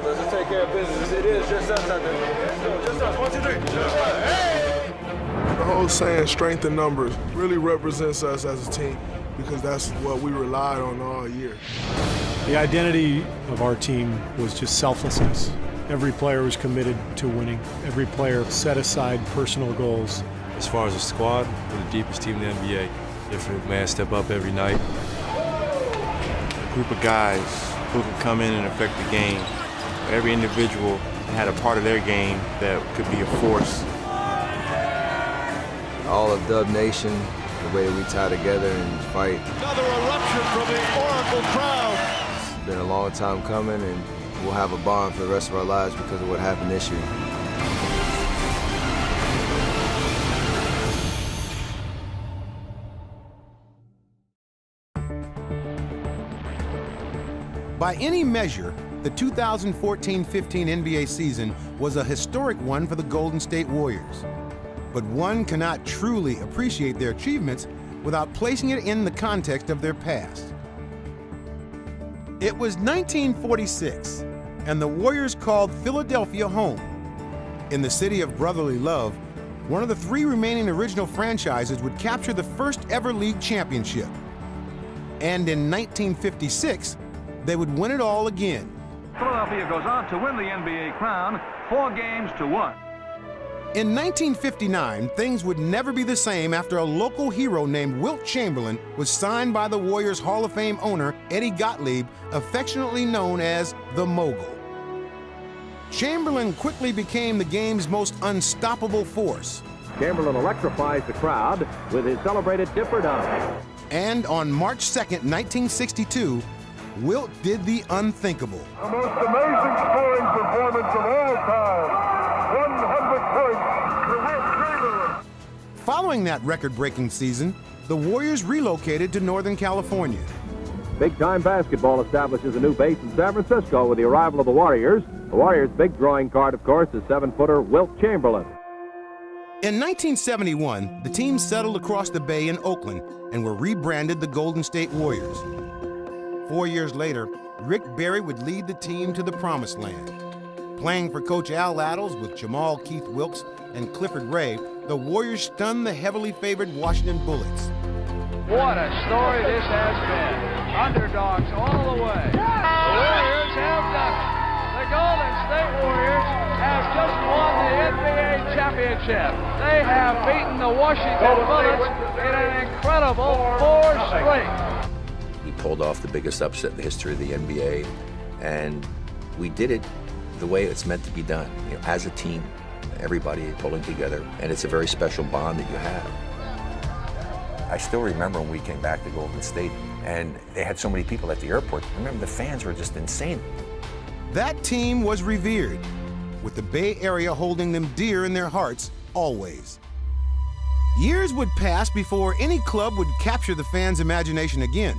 Let's just take care of business. It is just us out there. Just us. 1, 2, 3. Hey! The whole saying strength in numbers really represents us as a team because that's what we relied on all year. The identity of our team was just selflessness. Every player was committed to winning. Every player set aside personal goals. As far as the squad, we're the deepest team in the NBA. Different man step up every night. A group of guys who can come in and affect the game. Every individual had a part of their game that could be a force. All of Dub Nation, the way we tie together and fight. Another eruption from the Oracle crowd. It's been a long time coming, and we'll have a bond for the rest of our lives because of what happened this year. By any measure, the 2014-15 NBA season was a historic one for the Golden State Warriors. But one cannot truly appreciate their achievements without placing it in the context of their past. It was 1946, and the Warriors called Philadelphia home. In the city of brotherly love, one of the 3 remaining original franchises would capture the first ever league championship. And in 1956, they would win it all again. Philadelphia goes on to win the NBA crown 4-1. In 1959, things would never be the same after a local hero named Wilt Chamberlain was signed by the Warriors Hall of Fame owner Eddie Gottlieb, affectionately known as the Mogul. Chamberlain quickly became the game's most unstoppable force. Chamberlain electrifies the crowd with his celebrated dipper down. And on March 2nd, 1962, Wilt did the unthinkable. The most amazing scoring performance of all time. 100 points for Wilt Chamberlain. Following that record-breaking season, the Warriors relocated to Northern California. Big-time basketball establishes a new base in San Francisco with the arrival of the Warriors. The Warriors' big drawing card, of course, is 7-footer Wilt Chamberlain. In 1971, the team settled across the bay in Oakland and were rebranded the Golden State Warriors. 4 years later, Rick Barry would lead the team to the promised land. Playing for Coach Al Attles with Jamal Keith Wilkes and Clifford Ray, the Warriors stunned the heavily favored Washington Bullets. What a story this has been. Underdogs all the way. The Warriors have done it. The Golden State Warriors have just won the NBA championship. They have beaten the Washington Bullets in an incredible 4 straight. We pulled off the biggest upset in the history of the NBA, and we did it the way it's meant to be done. You know, as a team, everybody pulling together, and it's a very special bond that you have. I still remember when we came back to Golden State, and they had so many people at the airport. I remember the fans were just insane. That team was revered, with the Bay Area holding them dear in their hearts always. Years would pass before any club would capture the fans' imagination again.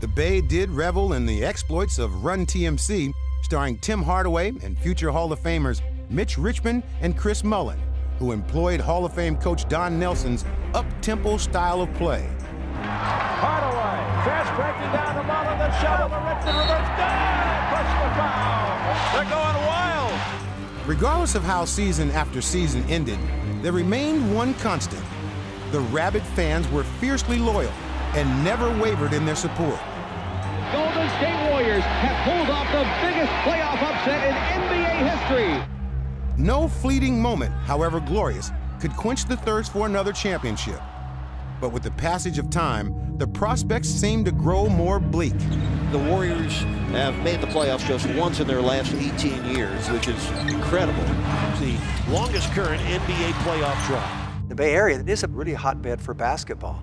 The Bay did revel in the exploits of Run TMC, starring Tim Hardaway and future Hall of Famers Mitch Richmond and Chris Mullin, who employed Hall of Fame coach Don Nelson's up-tempo style of play. Hardaway, fast breaking down the Mullin, the shuttle, the Richmond reverse, push the foul. They're going wild. Regardless of how season after season ended, there remained one constant. The rabid fans were fiercely loyal and never wavered in their support. Golden State Warriors have pulled off the biggest playoff upset in NBA history. No fleeting moment, however glorious, could quench the thirst for another championship. But with the passage of time, the prospects seemed to grow more bleak. The Warriors have made the playoffs just once in their last 18 years, which is incredible. It's the longest current NBA playoff drought. The Bay Area is a really hotbed for basketball.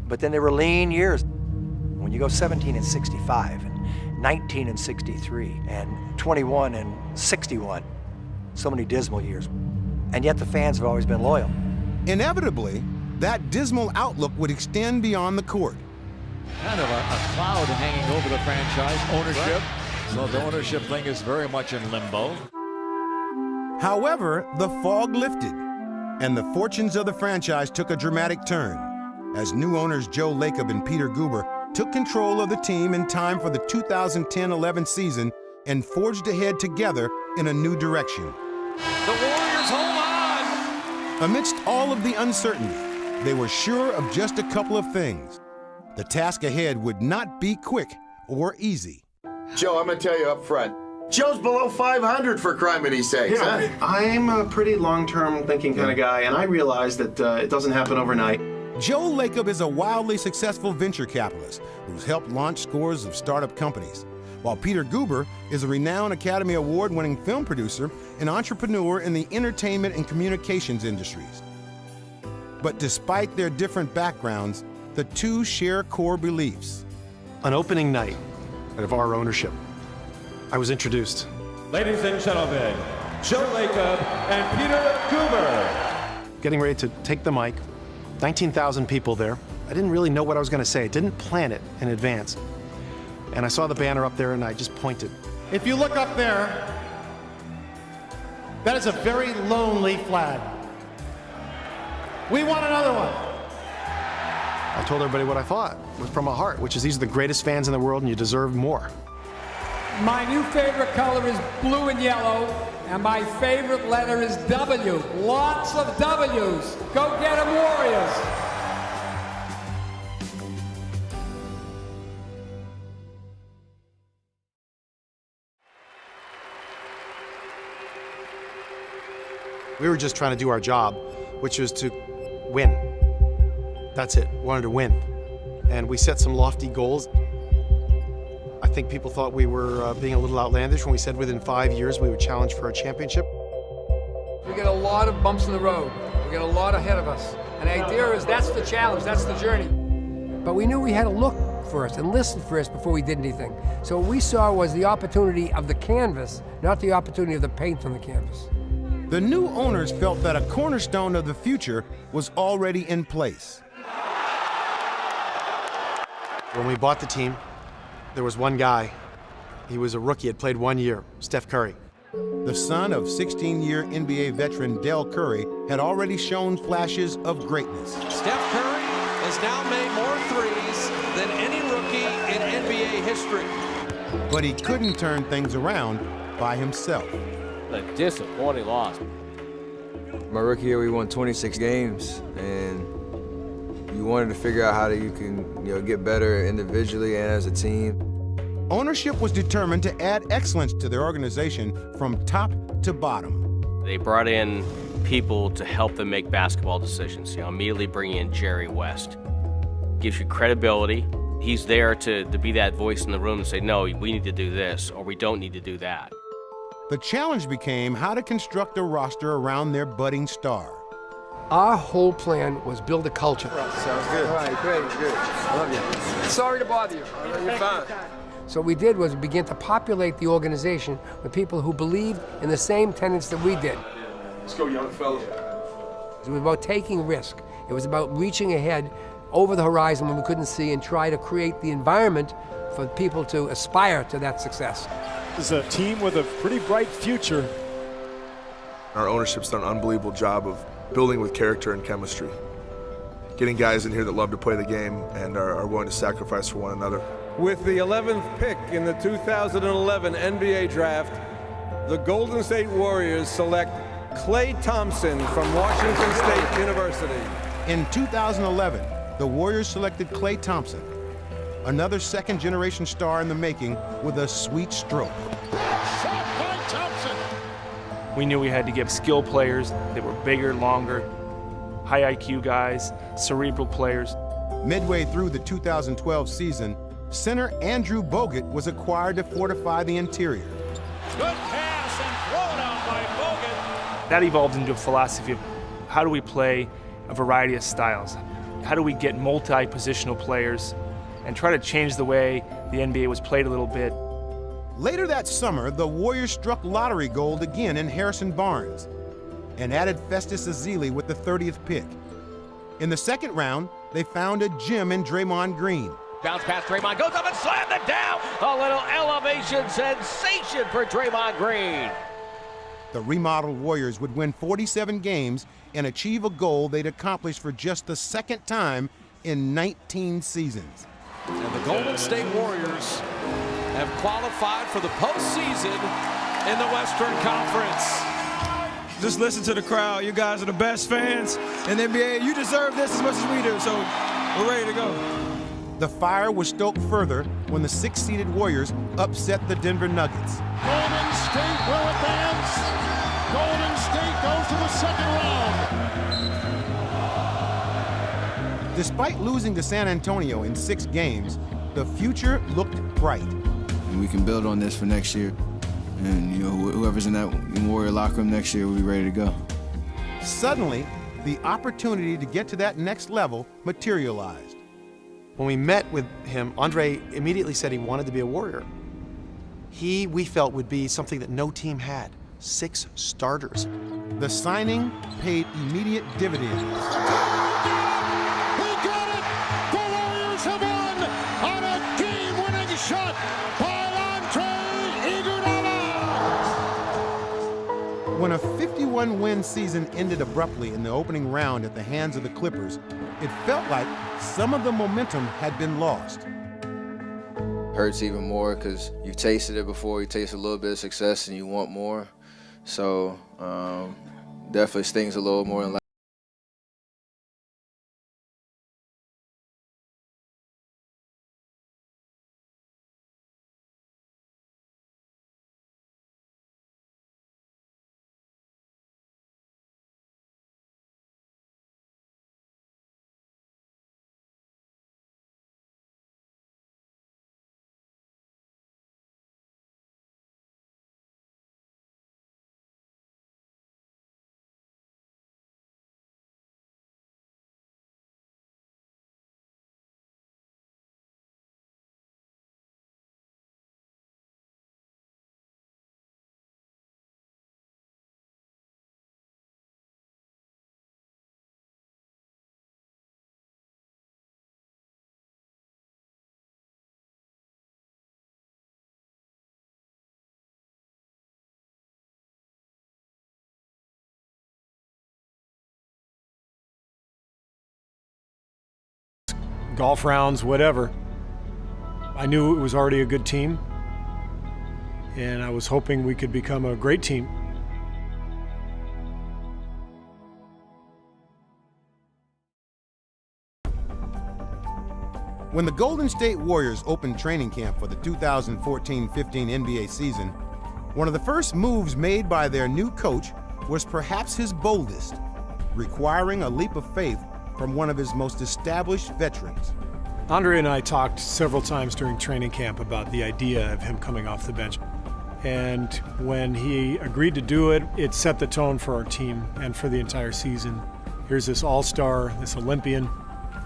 But then there were lean years. When you go 17-65 and 19-63 and 21-61, so many dismal years. And yet the fans have always been loyal. Inevitably, that dismal outlook would extend beyond the court. Kind of a cloud hanging over the franchise ownership. So the ownership thing is very much in limbo. However, the fog lifted, and the fortunes of the franchise took a dramatic turn as new owners Joe Lacob and Peter Guber took control of the team in time for the 2010-11 season and forged ahead together in a new direction. The Warriors hold on! Amidst all of the uncertainty, they were sure of just a couple of things. The task ahead would not be quick or easy. Joe, I'm going to tell you up front. Joe's below 500 for criminy sakes, huh? I'm a pretty long-term thinking kind of guy, and I realize that it doesn't happen overnight. Joe Lacob is a wildly successful venture capitalist who's helped launch scores of startup companies, while Peter Guber is a renowned Academy Award-winning film producer and entrepreneur in the entertainment and communications industries. But despite their different backgrounds, the two share core beliefs. On opening night of our ownership, I was introduced. Ladies and gentlemen, Joe Lacob and Peter Guber. Getting ready to take the mic, 19,000 people there. I didn't really know what I was going to say. I didn't plan it in advance. And I saw the banner up there and I just pointed. If you look up there, that is a very lonely flag. We want another one. I told everybody what I thought from my heart, which is these are the greatest fans in the world and you deserve more. My new favorite color is blue and yellow, and my favorite letter is W. Lots of W's. Go get 'em, Warriors. We were just trying to do our job, which was to win. That's it, wanted to win. And we set some lofty goals. I think people thought we were being a little outlandish when we said within 5 years we would challenge for a championship. We got a lot of bumps in the road. We got a lot ahead of us. And the idea is that's the challenge, that's the journey. But we knew we had to look first and listen first before we did anything. So what we saw was the opportunity of the canvas, not the opportunity of the paint on the canvas. The new owners felt that a cornerstone of the future was already in place. When we bought the team, there was one guy. He was a rookie, had played 1 year, Steph Curry. The son of 16-year NBA veteran Del Curry had already shown flashes of greatness. Steph Curry has now made more threes than any rookie in NBA history. But he couldn't turn things around by himself. A disappointing loss. My rookie year, we won 26 games, and you wanted to figure out how you can get better individually and as a team. Ownership was determined to add excellence to their organization from top to bottom. They brought in people to help them make basketball decisions. Immediately bringing in Jerry West. Gives you credibility. He's there to be that voice in the room and say, no, we need to do this, or we don't need to do that. The challenge became how to construct a roster around their budding star. Our whole plan was build a culture. Sounds good. All right, great, good. I love you. Sorry to bother you. You're fine. So what we did was begin to populate the organization with people who believed in the same tenets that we did. Let's go, young fella. It was about taking risk. It was about reaching ahead over the horizon when we couldn't see and try to create the environment for people to aspire to that success. This is a team with a pretty bright future. Our ownership's done an unbelievable job of building with character and chemistry. Getting guys in here that love to play the game and are willing to sacrifice for one another. With the 11th pick in the 2011 NBA Draft, the Golden State Warriors select Klay Thompson from Washington State University. In 2011, the Warriors selected Klay Thompson, another second-generation star in the making with a sweet stroke. We knew we had to get skill players that were bigger, longer, high IQ guys, cerebral players. Midway through the 2012 season, center Andrew Bogut was acquired to fortify the interior. Good pass and thrown out by Bogut. That evolved into a philosophy of how do we play a variety of styles? How do we get multi-positional players and try to change the way the NBA was played a little bit? Later that summer, the Warriors struck lottery gold again in Harrison Barnes and added Festus Ezeli with the 30th pick. In the second round, they found a gem in Draymond Green. Bounce pass, Draymond goes up and slams it down. A little elevation sensation for Draymond Green. The remodeled Warriors would win 47 games and achieve a goal they'd accomplished for just the second time in 19 seasons. And the Golden State Warriors have qualified for the postseason in the Western Conference. Just listen to the crowd. You guys are the best fans in the NBA. You deserve this as much as we do, so we're ready to go. The fire was stoked further when the 6-seeded Warriors upset the Denver Nuggets. Golden State will advance. Golden State goes to the second round. Despite losing to San Antonio in 6 games, the future looked bright. And we can build on this for next year. And whoever's in that Warrior locker room next year will be ready to go. Suddenly, the opportunity to get to that next level materialized. When we met with him, Andre immediately said he wanted to be a Warrior. We felt, would be something that no team had, 6 starters. The signing paid immediate dividends. He got it! The Warriors have won on a game-winning shot by Iguodala! When a 51-win season ended abruptly in the opening round at the hands of the Clippers, it felt like some of the momentum had been lost. Hurts even more because you've tasted it before, you taste a little bit of success and you want more. So definitely stings a little more than last. Golf rounds, whatever. I knew it was already a good team, and I was hoping we could become a great team. When the Golden State Warriors opened training camp for the 2014-15 NBA season, one of the first moves made by their new coach was perhaps his boldest, requiring a leap of faith from one of his most established veterans. Andre and I talked several times during training camp about the idea of him coming off the bench. And when he agreed to do it, it set the tone for our team and for the entire season. Here's this all-star, this Olympian,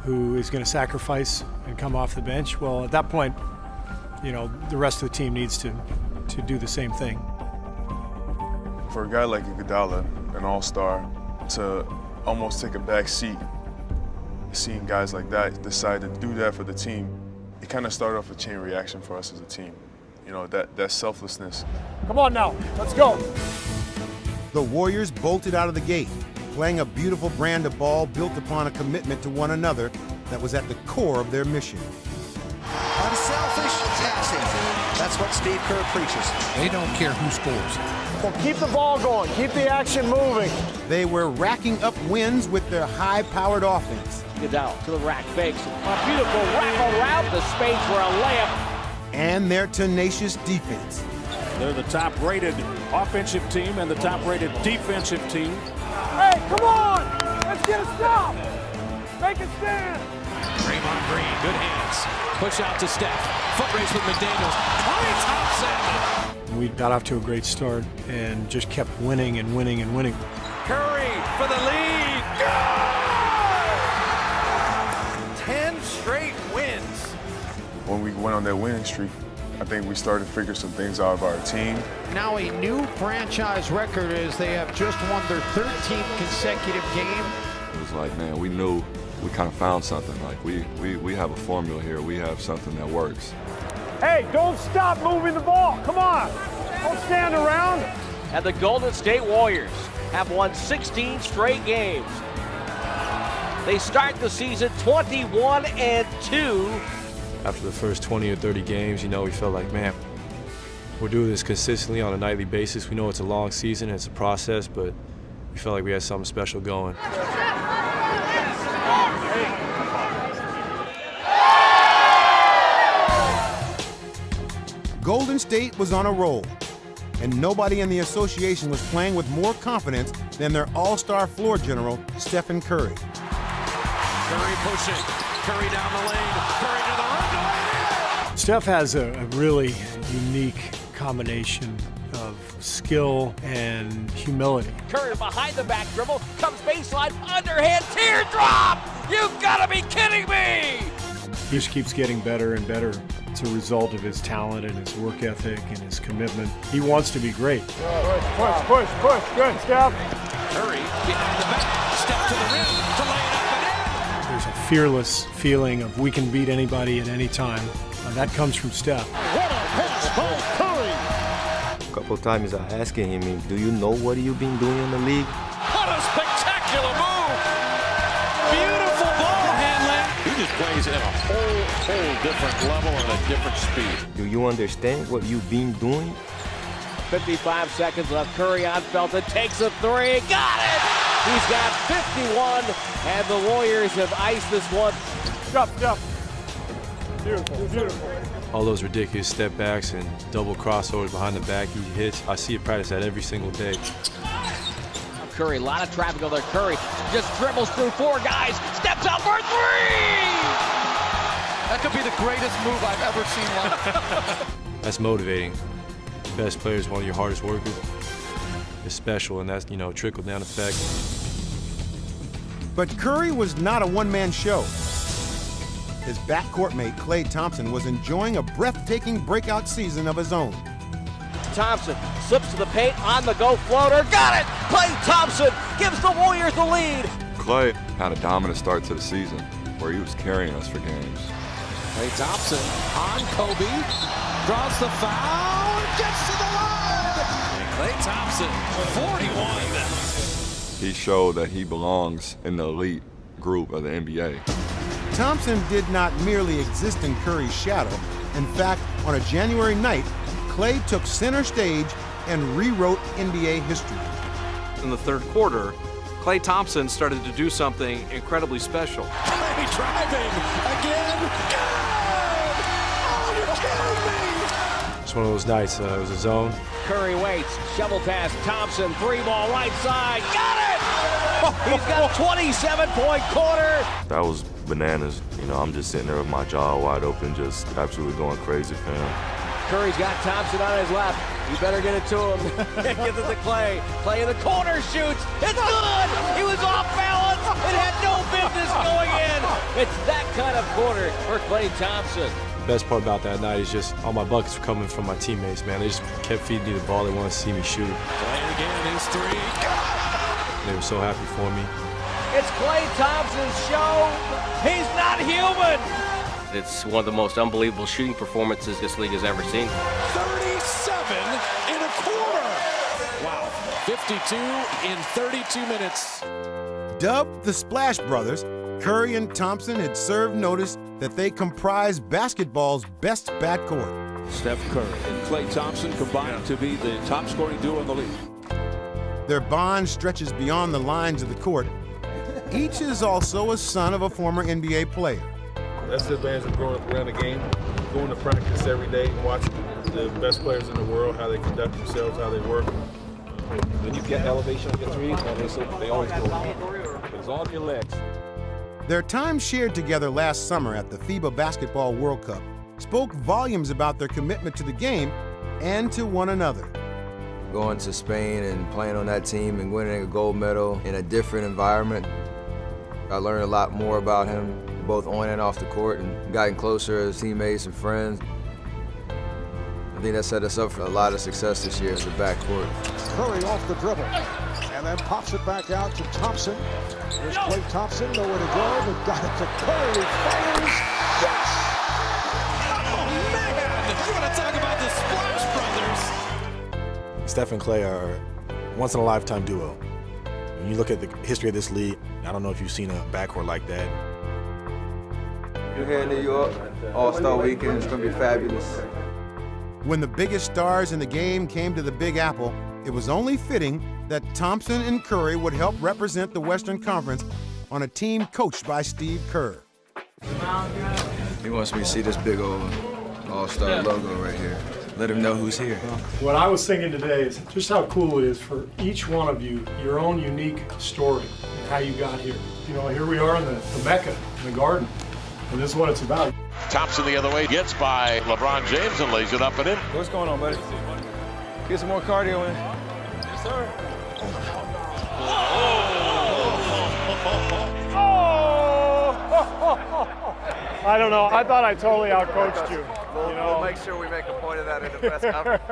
who is going to sacrifice and come off the bench. Well, at that point, the rest of the team needs to do the same thing. For a guy like Iguodala, an all-star, to almost take a back seat, seeing guys like that decide to do that for the team, it kind of started off a chain reaction for us as a team. That selflessness. Come on now, let's go. The Warriors bolted out of the gate, playing a beautiful brand of ball built upon a commitment to one another that was at the core of their mission. Unselfish passing. That's what Steve Kerr preaches. They don't care who scores. Well, keep the ball going. Keep the action moving. They were racking up wins with their high-powered offense. Iguodala to the rack, fakes. A beautiful wrap around the space for a layup. And their tenacious defense. They're the top-rated offensive team and the top-rated defensive team. Hey, come on! Let's get a stop! Make a stand! Draymond Green, good hands. Push out to Steph. Foot race with McDaniels. Klay Thompson! We got off to a great start and just kept winning and winning and winning. Curry for the lead. Good! 10 straight wins. When we went on that winning streak, I think we started to figure some things out of our team. Now a new franchise record as they have just won their 13th consecutive game. It was like, man, we knew we kind of found something. Like we have a formula here. We have something that works. Hey, don't stop moving the ball. Come on. Don't stand around. And the Golden State Warriors have won 16 straight games. They start the season 21-2, After the first 20 or 30 games, we felt like, man, we're doing this consistently on a nightly basis. We know it's a long season, it's a process, but we felt like we had something special going. Golden State was on a roll, and nobody in the association was playing with more confidence than their all-star floor general, Stephen Curry. Curry pushing. Curry down the lane. Curry to the rim. Steph has a really unique combination of skill and humility. Curry behind the back dribble, comes baseline, underhand teardrop! You've got to be kidding me! He just keeps getting better and better. It's a result of his talent and his work ethic and his commitment. He wants to be great. Push. Good, Steph. Curry behind the back. Step to the rim to lay it up and in. There's a fearless feeling of we can beat anybody at any time. That comes from Steph. What a pass by Curry! A couple of times I asking him, do you know what you've been doing in the league? What a spectacular move! Beautiful ball handling. He just plays at a whole different level and a different speed. Do you understand what you've been doing? 55 seconds left. Curry on Felton takes a three. Got it! He's got 51, and the Warriors have iced this one. Stop. Beautiful. All those ridiculous step backs and double crossovers behind the back he hits, I see it practice that every single day. Curry, a lot of traffic over there. Curry just dribbles through four guys, steps out for three! That could be the greatest move I've ever seen live. That's motivating. The best player is one of your hardest workers. It's special, and that's, trickle-down effect. But Curry was not a one-man show. His backcourt mate, Klay Thompson, was enjoying a breathtaking breakout season of his own. Thompson slips to the paint, on the go floater, got it! Klay Thompson gives the Warriors the lead. Klay had a dominant start to the season where he was carrying us for games. Klay Thompson on Kobe, draws the foul, gets to the line! And Klay Thompson, 41. He showed that he belongs in the elite group of the NBA. Thompson did not merely exist in Curry's shadow. In fact, on a January night, Klay took center stage and rewrote NBA history. In the third quarter, Klay Thompson started to do something incredibly special. Klay driving again. Good! Oh, you're kidding me! It's one of those nights. It was a zone. Curry waits, shovel pass, Thompson, three ball right side, got it! He's got a 27-point quarter. That was bananas. I'm just sitting there with my jaw wide open, just absolutely going crazy for him. Curry's got Thompson on his left. You better get it to him. Gives it to Klay. Klay in the corner shoots. It's good! He was off balance. It had no business going in. It's that kind of quarter for Klay Thompson. The best part about that night is just all my buckets were coming from my teammates, man. They just kept feeding me the ball. They wanted to see me shoot. Klay again, his three. They were so happy for me. It's Klay Thompson's show. He's not human. It's one of the most unbelievable shooting performances this league has ever seen. 37 in a quarter. Wow. 52 in 32 minutes. Dubbed the Splash Brothers, Curry and Thompson had served notice that they comprise basketball's best backcourt. Steph Curry and Klay Thompson combined to be the top scoring duo in the league. Their bond stretches beyond the lines of the court. Each is also a son of a former NBA player. That's the advantage of growing up around the game, going to practice every day and watching the best players in the world, how they conduct themselves, how they work. When you get elevation on your threes, they always go. It's all your legs. Their time shared together last summer at the FIBA Basketball World Cup spoke volumes about their commitment to the game and to one another. Going to Spain and playing on that team and winning a gold medal in a different environment, I learned a lot more about him, both on and off the court, and gotten closer as teammates and friends. I think that set us up for a lot of success this year as a backcourt. Curry off the dribble, and then pops it back out to Thompson. There's Klay Thompson, nowhere to go, but got it to Curry, fires, yes! Oh, man! You want to talk about the Splash Brothers? Steph and Klay are a once-in-a-lifetime duo. When you look at the history of this league, I don't know if you've seen a backcourt like that. We're here in New York, All-Star Weekend. It's going to be fabulous. When the biggest stars in the game came to the Big Apple, it was only fitting that Thompson and Curry would help represent the Western Conference on a team coached by Steve Kerr. He wants me to see this big old All-Star logo right here. Let him know who's here. What I was thinking today is just how cool it is for each one of you, your own unique story, how you got here. You know, here we are in the Mecca, in the Garden, and this is what it's about. Thompson the other way, gets by LeBron James and lays it up and in. What's going on, buddy? Get some more cardio in. Yes, sir. I don't know. I thought I totally outcoached you. We'll make sure we make a point of that in the press conference.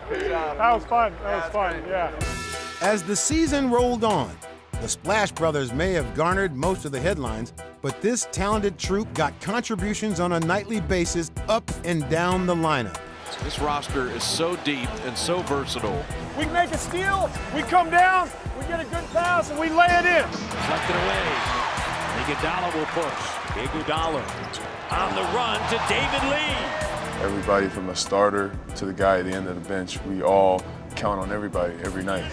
Good job. That was fun. That was fun, yeah. As the season rolled on, the Splash Brothers may have garnered most of the headlines, but this talented troupe got contributions on a nightly basis up and down the lineup. This roster is so deep and so versatile. We make a steal, we come down, we get a good pass, and we lay it in. Deflected away. Iguodala will push. Iguodala on the run to David Lee. Everybody from the starter to the guy at the end of the bench, we all count on everybody every night.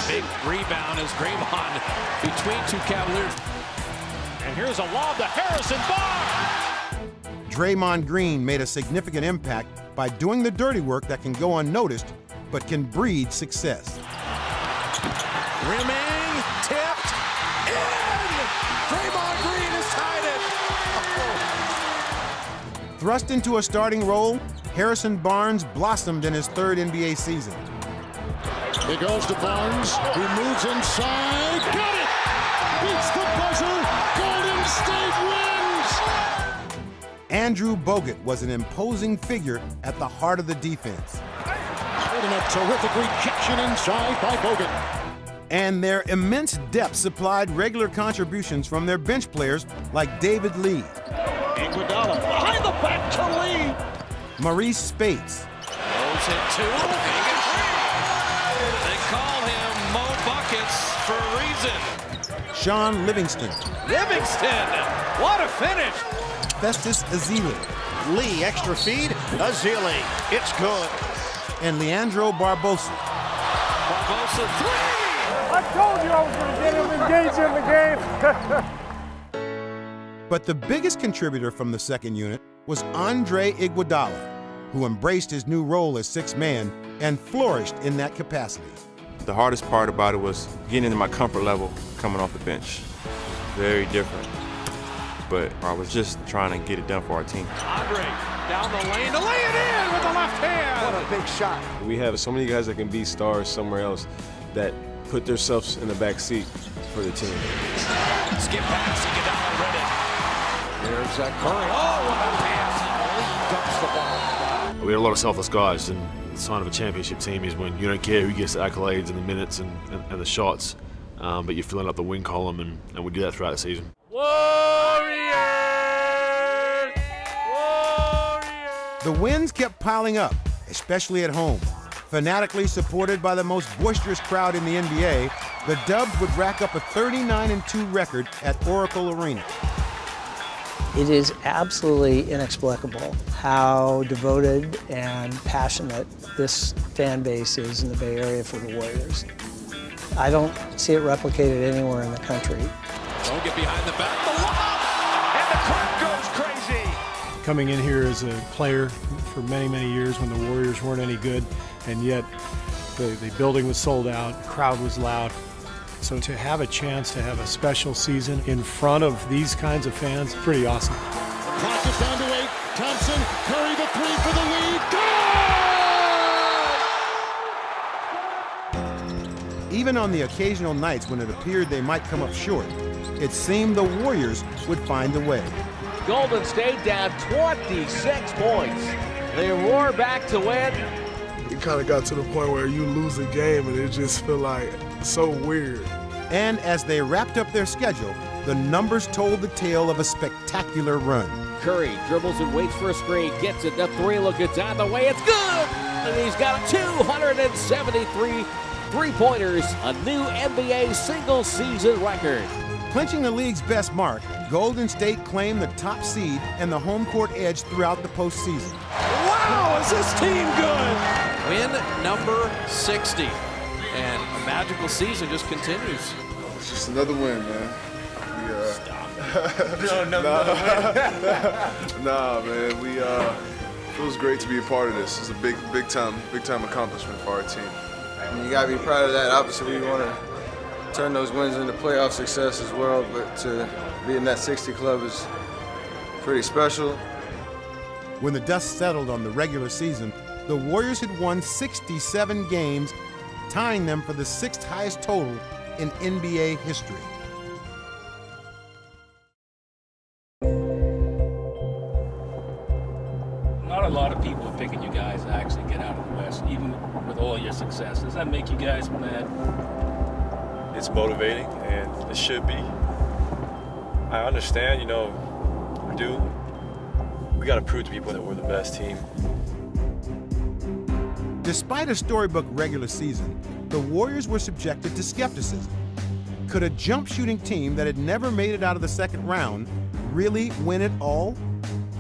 Big rebound as Draymond between two Cavaliers. And here's a lob to Harrison Barnes. Draymond Green made a significant impact by doing the dirty work that can go unnoticed, but can breed success. Rimming, tipped, in! Draymond Green has tied it. Thrust into a starting role, Harrison Barnes blossomed in his third NBA season. He goes to Barnes, he moves inside, got it! Beats the buzzer, Golden State wins! Andrew Bogut was an imposing figure at the heart of the defense. And a terrific rejection inside by Bogut. And their immense depth supplied regular contributions from their bench players like David Lee, Iguodala behind the back to Lee. Maurice Spates, Goes hit two, they call him Mo Buckets for a reason. Sean Livingston, Livingston, what a finish. Festus Ezeli, Lee, extra feed, Ezeli, it's good. and Leandro Barbosa. Barbosa three. I told you I was going to get him engaged in the game. But the biggest contributor from the second unit was Andre Iguodala, who embraced his new role as sixth man and flourished in that capacity. The hardest part about it was getting into my comfort level coming off the bench. Very different. But I was just trying to get it done for our team. Andre down the lane to lay it in with the left hand. What a big shot. We have so many guys that can be stars somewhere else that put themselves in the back seat for the team. Skip pass, Iguodala read it. There's Curry. Oh, what a pass. He dumps the ball. We had a lot of selfless guys, and the sign of a championship team is when you don't care who gets the accolades and the minutes and the shots, but you're filling up the win column, and we do that throughout the season. Warriors! The wins kept piling up, especially at home. Fanatically supported by the most boisterous crowd in the NBA, the Dubs would rack up a 39-2 record at Oracle Arena. It is absolutely inexplicable how devoted and passionate this fan base is in the Bay Area for the Warriors. I don't see it replicated anywhere in the country. Don't get behind the back, the lob, and the crowd goes crazy. Coming in here as a player for many, many years when the Warriors weren't any good, and yet the building was sold out, the crowd was loud. So to have a chance to have a special season in front of these kinds of fans, pretty awesome. Clock is down to 8. Thompson, Curry the three for the lead. Even on the occasional nights when it appeared they might come up short, it seemed the Warriors would find a way. Golden State down 26 points. They roar back to win. It kind of got to the point where you lose a game and it just feel like so weird. And as they wrapped up their schedule, the numbers told the tale of a spectacular run. Curry dribbles and waits for a screen, gets it, the three, look, it's on the way, it's good! And he's got 273 three-pointers, a new NBA single-season record. Clinching the league's best mark, Golden State claimed the top seed and the home court edge throughout the postseason. Wow, is this team good? Win number 60. And a magical season just continues. It's just another win, man. Nah, man. It feels great to be a part of this. It's a big time accomplishment for our team. You gotta be proud of that. Obviously, we want to turn those wins into playoff success as well, but to be in that 60 club is pretty special. When the dust settled on the regular season, the Warriors had won 67 games, tying them for the 6th highest total in NBA history. Not a lot of people are picking you guys to actually get out of the West, even with all your success. Does that make you guys mad? It's motivating, and it should be. I understand, we got to prove to people that we're the best team. Despite a storybook regular season, the Warriors were subjected to skepticism. Could a jump shooting team that had never made it out of the second round really win it all?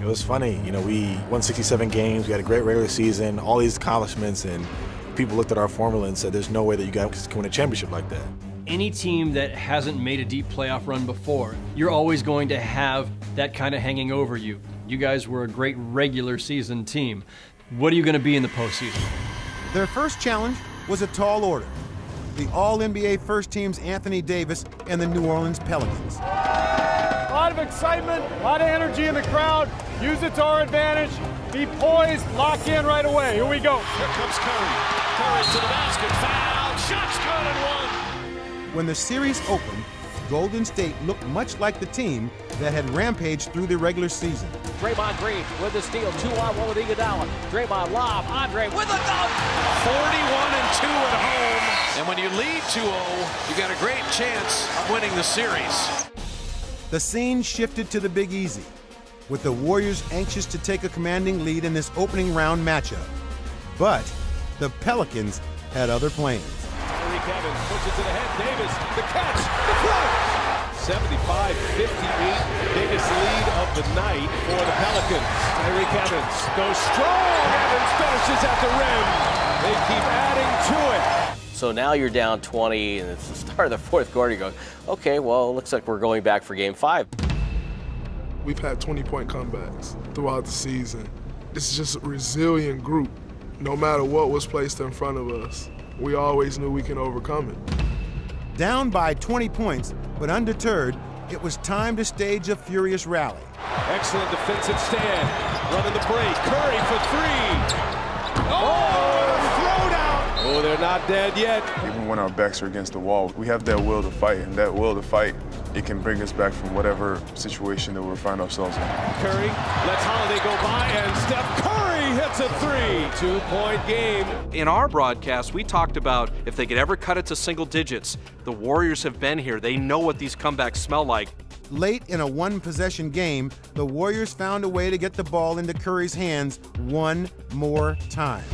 It was funny, we won 67 games, we had a great regular season, all these accomplishments, and people looked at our formula and said, there's no way that you guys can win a championship like that. Any team that hasn't made a deep playoff run before, you're always going to have that kind of hanging over you. You guys were a great regular season team. What are you going to be in the postseason? Their first challenge was a tall order. The All-NBA First Team's Anthony Davis and the New Orleans Pelicans. A lot of excitement, a lot of energy in the crowd. Use it to our advantage. Be poised, lock in right away. Here we go. Here comes Curry. Curry to the basket. Foul. Shot's good and one. When the series opened, Golden State looked much like the team that had rampaged through the regular season. Draymond Green with the steal, 2-on-1 with Iguodala. Draymond lob, Andre with a dunk. 41-2 at home. And when you lead 2-0, you got a great chance of winning the series. The scene shifted to the Big Easy, with the Warriors anxious to take a commanding lead in this opening round matchup. But the Pelicans had other plans. Tyreke Evans puts it to the head. Davis, the catch, the play. 75-58, biggest lead of the night for the Pelicans. Tyreke Evans goes strong. Evans finishes at the rim. They keep adding to it. So now you're down 20, and it's the start of the fourth quarter. You go, okay, well, it looks like we're going back for game 5. We've had 20-point comebacks throughout the season. It's just a resilient group. No matter what was placed in front of us, we always knew we can overcome it. Down by 20 points, but undeterred, it was time to stage a furious rally. Excellent defensive stand. Running the break. Curry for 3. Oh, they're not dead yet. Even when our backs are against the wall, we have that will to fight, and that will to fight, it can bring us back from whatever situation that we find ourselves in. Curry lets Holiday go by, and Steph Curry hits a 3. 2-point game. In our broadcast, we talked about if they could ever cut it to single digits. The Warriors have been here. They know what these comebacks smell like. Late in a one-possession game, the Warriors found a way to get the ball into Curry's hands one more time.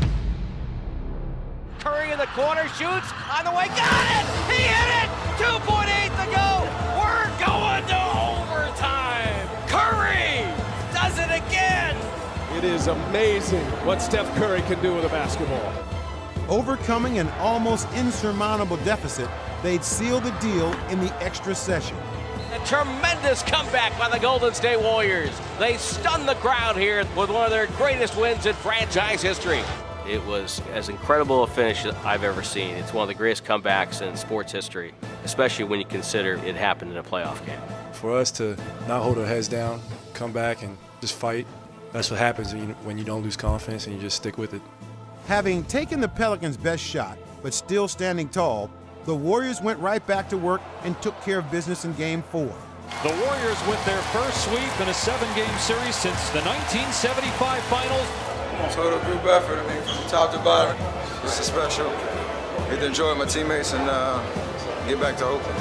Curry in the corner, shoots, on the way, got it! He hit it! 2.8 to go! We're going to overtime! Curry does it again! It is amazing what Steph Curry can do with a basketball. Overcoming an almost insurmountable deficit, they'd seal the deal in the extra session. A tremendous comeback by the Golden State Warriors. They stunned the crowd here with one of their greatest wins in franchise history. It was as incredible a finish as I've ever seen. It's one of the greatest comebacks in sports history, especially when you consider it happened in a playoff game. For us to not hold our heads down, come back and just fight, that's what happens when you don't lose confidence and you just stick with it. Having taken the Pelicans' best shot, but still standing tall, the Warriors went right back to work and took care of business in Game 4. The Warriors with their first sweep in a 7-game series since the 1975 finals. Total group effort, from top to bottom. This is special. Get to enjoy my teammates and get back to Oakland.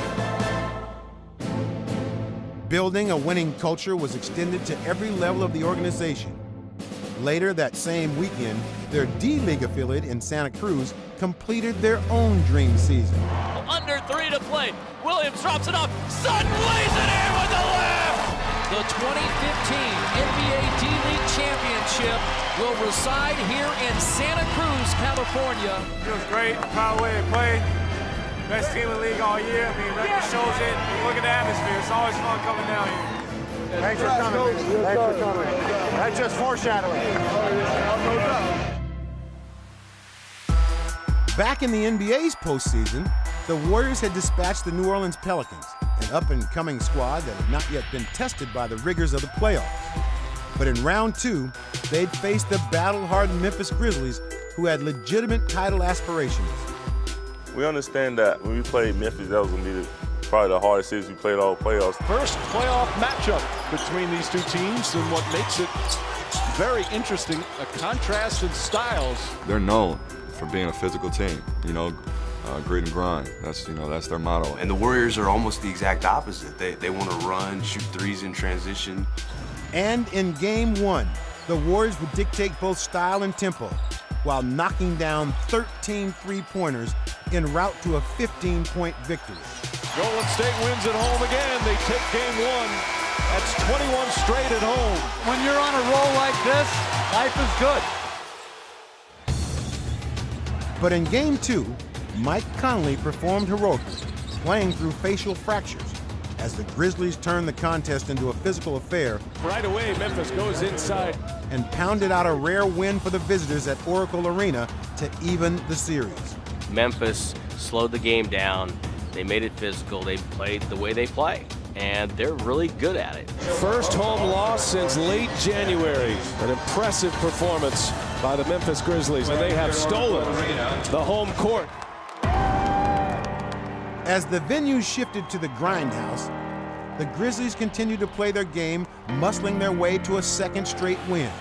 Building a winning culture was extended to every level of the organization. Later that same weekend, their D-League affiliate in Santa Cruz completed their own dream season. Under 3 to play. Williams drops it off. Sutton lays it in with the left. The 2015 NBA D-League Championship will reside here in Santa Cruz, California. It was great. Proud of the way they played. Best team in the league all year. I mean, record shows it. Look at the atmosphere. It's always fun coming down here. Thanks for coming. Thanks for coming. That's just foreshadowing. Back in the NBA's postseason, the Warriors had dispatched the New Orleans Pelicans, an up-and-coming squad that had not yet been tested by the rigors of the playoffs. But in round 2, they'd faced the battle-hardened Memphis Grizzlies, who had legitimate title aspirations. We understand that when we played Memphis, that was going to be probably the hardest series we played all playoffs. First playoff matchup between these two teams, and what makes it very interesting, a contrast in styles. They're known for being a physical team, grit and grind. That's their motto. And the Warriors are almost the exact opposite. They want to run, shoot threes in transition. And in game 1, the Warriors would dictate both style and tempo, while knocking down 13 three-pointers en route to a 15-point victory. Golden State wins at home again. They take game 1. That's 21 straight at home. When you're on a roll like this, life is good. But in game 2, Mike Conley performed heroically, playing through facial fractures, as the Grizzlies turned the contest into a physical affair. Right away, Memphis goes inside and pounded out a rare win for the visitors at Oracle Arena to even the series. Memphis slowed the game down. They made it physical. They played the way they play, and they're really good at it. First home loss since late January. An impressive performance by the Memphis Grizzlies, and they have stolen the home court. As the venue shifted to the Grindhouse, the Grizzlies continued to play their game, muscling their way to a second straight win.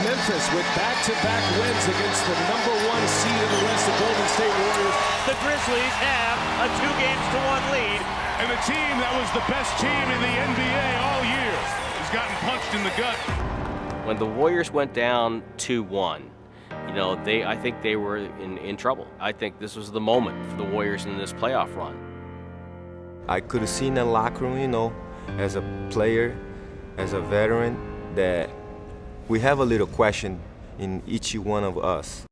Memphis with back-to-back wins against the #1 seed in the West, the Golden State Warriors. The Grizzlies have a 2-1 lead. And the team that was the best team in the NBA all year has gotten punched in the gut. When the Warriors went down 2-1, I think they were in trouble. I think this was the moment for the Warriors in this playoff run. I could have seen the locker room, as a player, as a veteran, that we have a little question in each one of us.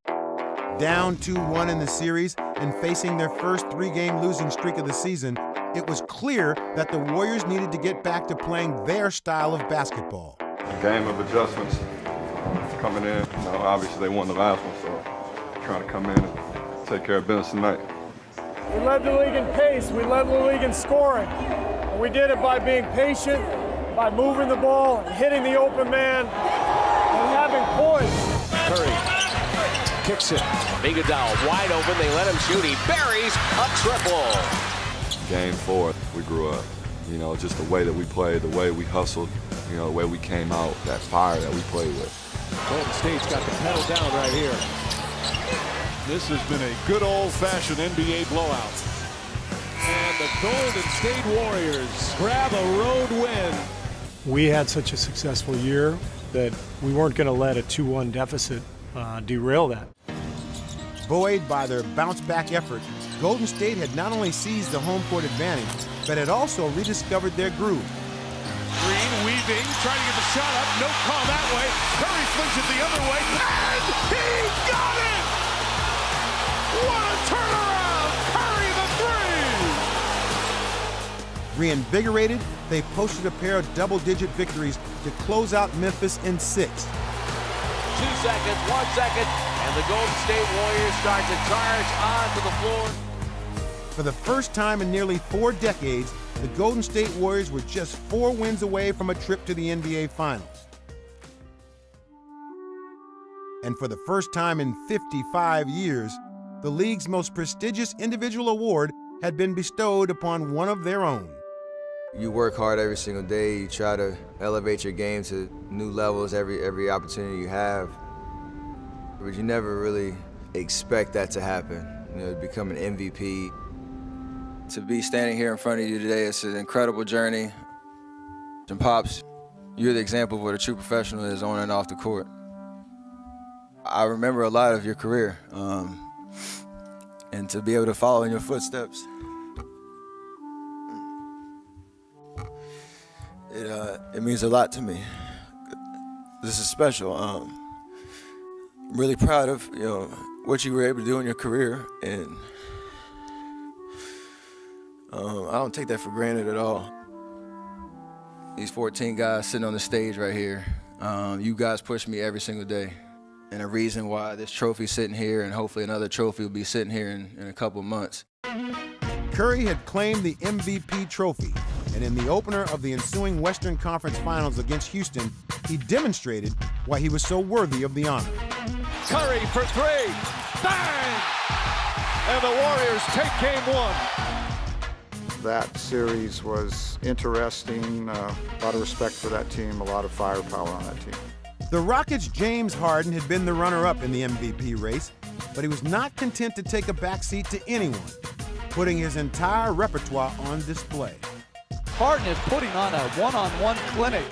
Down 2-1 in the series and facing their first 3-game losing streak of the season, it was clear that the Warriors needed to get back to playing their style of basketball. A game of adjustments coming in. Obviously they won the last one, so trying to come in and take care of business tonight. We led the league in pace. We led the league in scoring. And we did it by being patient, by moving the ball, and hitting the open man, and having poise. Curry kicks it. Iguodala wide open. They let him shoot. He buries a triple. Game 4, we grew up. Just the way that we played, the way we hustled, the way we came out, that fire that we played with. Golden State's got the pedal down right here. This has been a good old-fashioned NBA blowout. And the Golden State Warriors grab a road win. We had such a successful year that we weren't going to let a 2-1 deficit derail that. Buoyed by their bounce-back effort, Golden State had not only seized the home court advantage, but had also rediscovered their groove. Green weaving, trying to get the shot up. No call that way. Curry flings it the other way, and he got it! What a turnaround! Curry the 3! Reinvigorated, they posted a pair of double-digit victories to close out Memphis in 6. 2 seconds, 1 second, and the Golden State Warriors start to charge onto the floor. For the first time in nearly 4 decades, the Golden State Warriors were just 4 wins away from a trip to the NBA Finals. And for the first time in 55 years, the league's most prestigious individual award had been bestowed upon one of their own. You work hard every single day. You try to elevate your game to new levels every opportunity you have. But you never really expect that to happen, to become an MVP. To be standing here in front of you today, it's an incredible journey. And Pops, You're the example of what a true professional is on and off the court. I remember a lot of your career, and to be able to follow in your footsteps, it means a lot to me. This is special. I'm really proud of what you were able to do in your career, and I don't take that for granted at all. These 14 guys sitting on the stage right here, you guys push me every single day. And a reason why this trophy's sitting here, and hopefully another trophy will be sitting here in a couple months. Curry had claimed the MVP trophy, and in the opener of the ensuing Western Conference Finals against Houston, he demonstrated why he was so worthy of the honor. Curry for three. Bang! And the Warriors take game one. That series was interesting. A lot of respect for that team, a lot of firepower on that team. The Rockets' James Harden had been the runner-up in the MVP race, but he was not content to take a backseat to anyone, putting his entire repertoire on display. Harden is putting on a one-on-one clinic.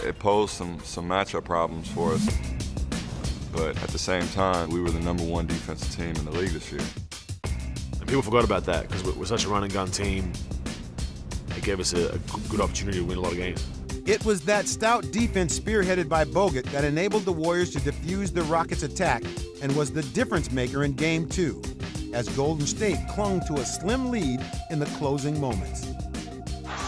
It posed some matchup problems for us, but at the same time, we were the #1 defensive team in the league this year. And people forgot about that because we're such a run-and-gun team. It gave us a good opportunity to win a lot of games. It was that stout defense spearheaded by Bogut that enabled the Warriors to defuse the Rockets' attack and was the difference maker in Game 2, as Golden State clung to a slim lead in the closing moments.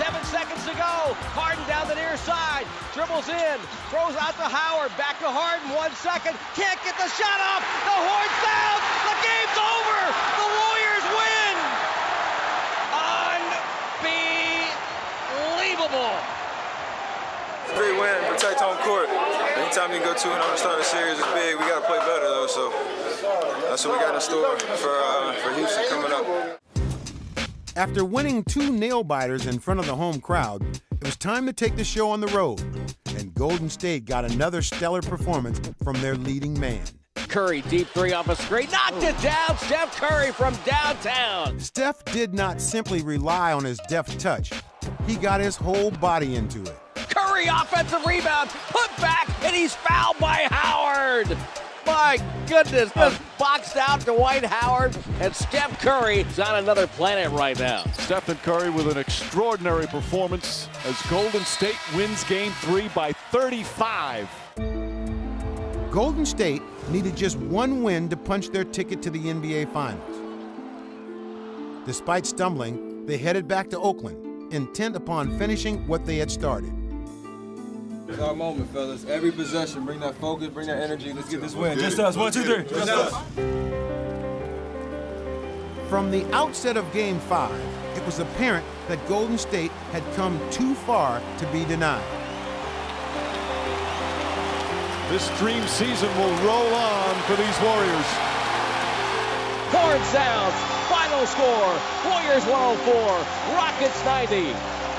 7 seconds to go. Harden down the near side, dribbles in, throws out to Howard, back to Harden, 1 second, can't get the shot up. The horn's down. The game's over. The Warriors win. Unbelievable. Great win, protect home court. Anytime you go 2-0 to start a series is big. We got to play better though, so that's what we got in store for Houston coming up. After winning 2 nail-biters in front of the home crowd, it was time to take the show on the road, and Golden State got another stellar performance from their leading man. Curry, deep three off a screen, knocked it down. Steph Curry from downtown. Steph did not simply rely on his deft touch. He got his whole body into it. Curry, offensive rebound, put back, and he's fouled by Howard. My goodness, just boxed out Dwight Howard, and Steph Curry is on another planet right now. Stephen Curry with an extraordinary performance as Golden State wins game 3 by 35. Golden State needed just 1 win to punch their ticket to the NBA Finals. Despite stumbling, they headed back to Oakland, intent upon finishing what they had started. It's our moment, fellas. Every possession, bring that focus, bring that energy. Let's get this win. Just us. 1, 2, 3. Just us. From the outset of Game 5, it was apparent that Golden State had come too far to be denied. This dream season will roll on for these Warriors. Horn sounds, final score, Warriors 104, Rockets 90.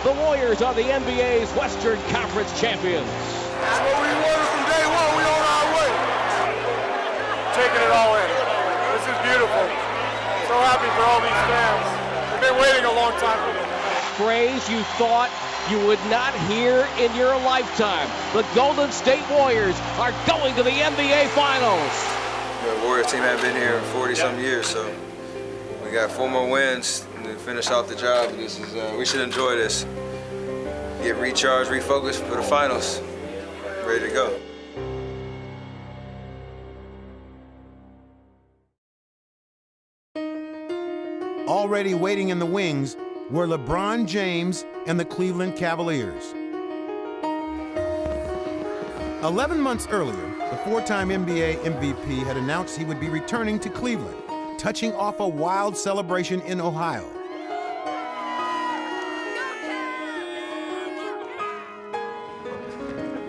The Warriors are the NBA's Western Conference champions. That's what we wanted from day one. We on our way. Taking it all in. This is beautiful. So happy for all these fans. We've been waiting a long time for this. Phrase you thought you would not hear in your lifetime. The Golden State Warriors are going to the NBA Finals. The Warriors team hasn't been here in 40-some years, so we got 4 more wins to finish off the job. This is we should enjoy this. Get recharged, refocused for the finals. Ready to go. Already waiting in the wings were LeBron James and the Cleveland Cavaliers. 11 months earlier, the 4-time NBA MVP had announced he would be returning to Cleveland, touching off a wild celebration in Ohio.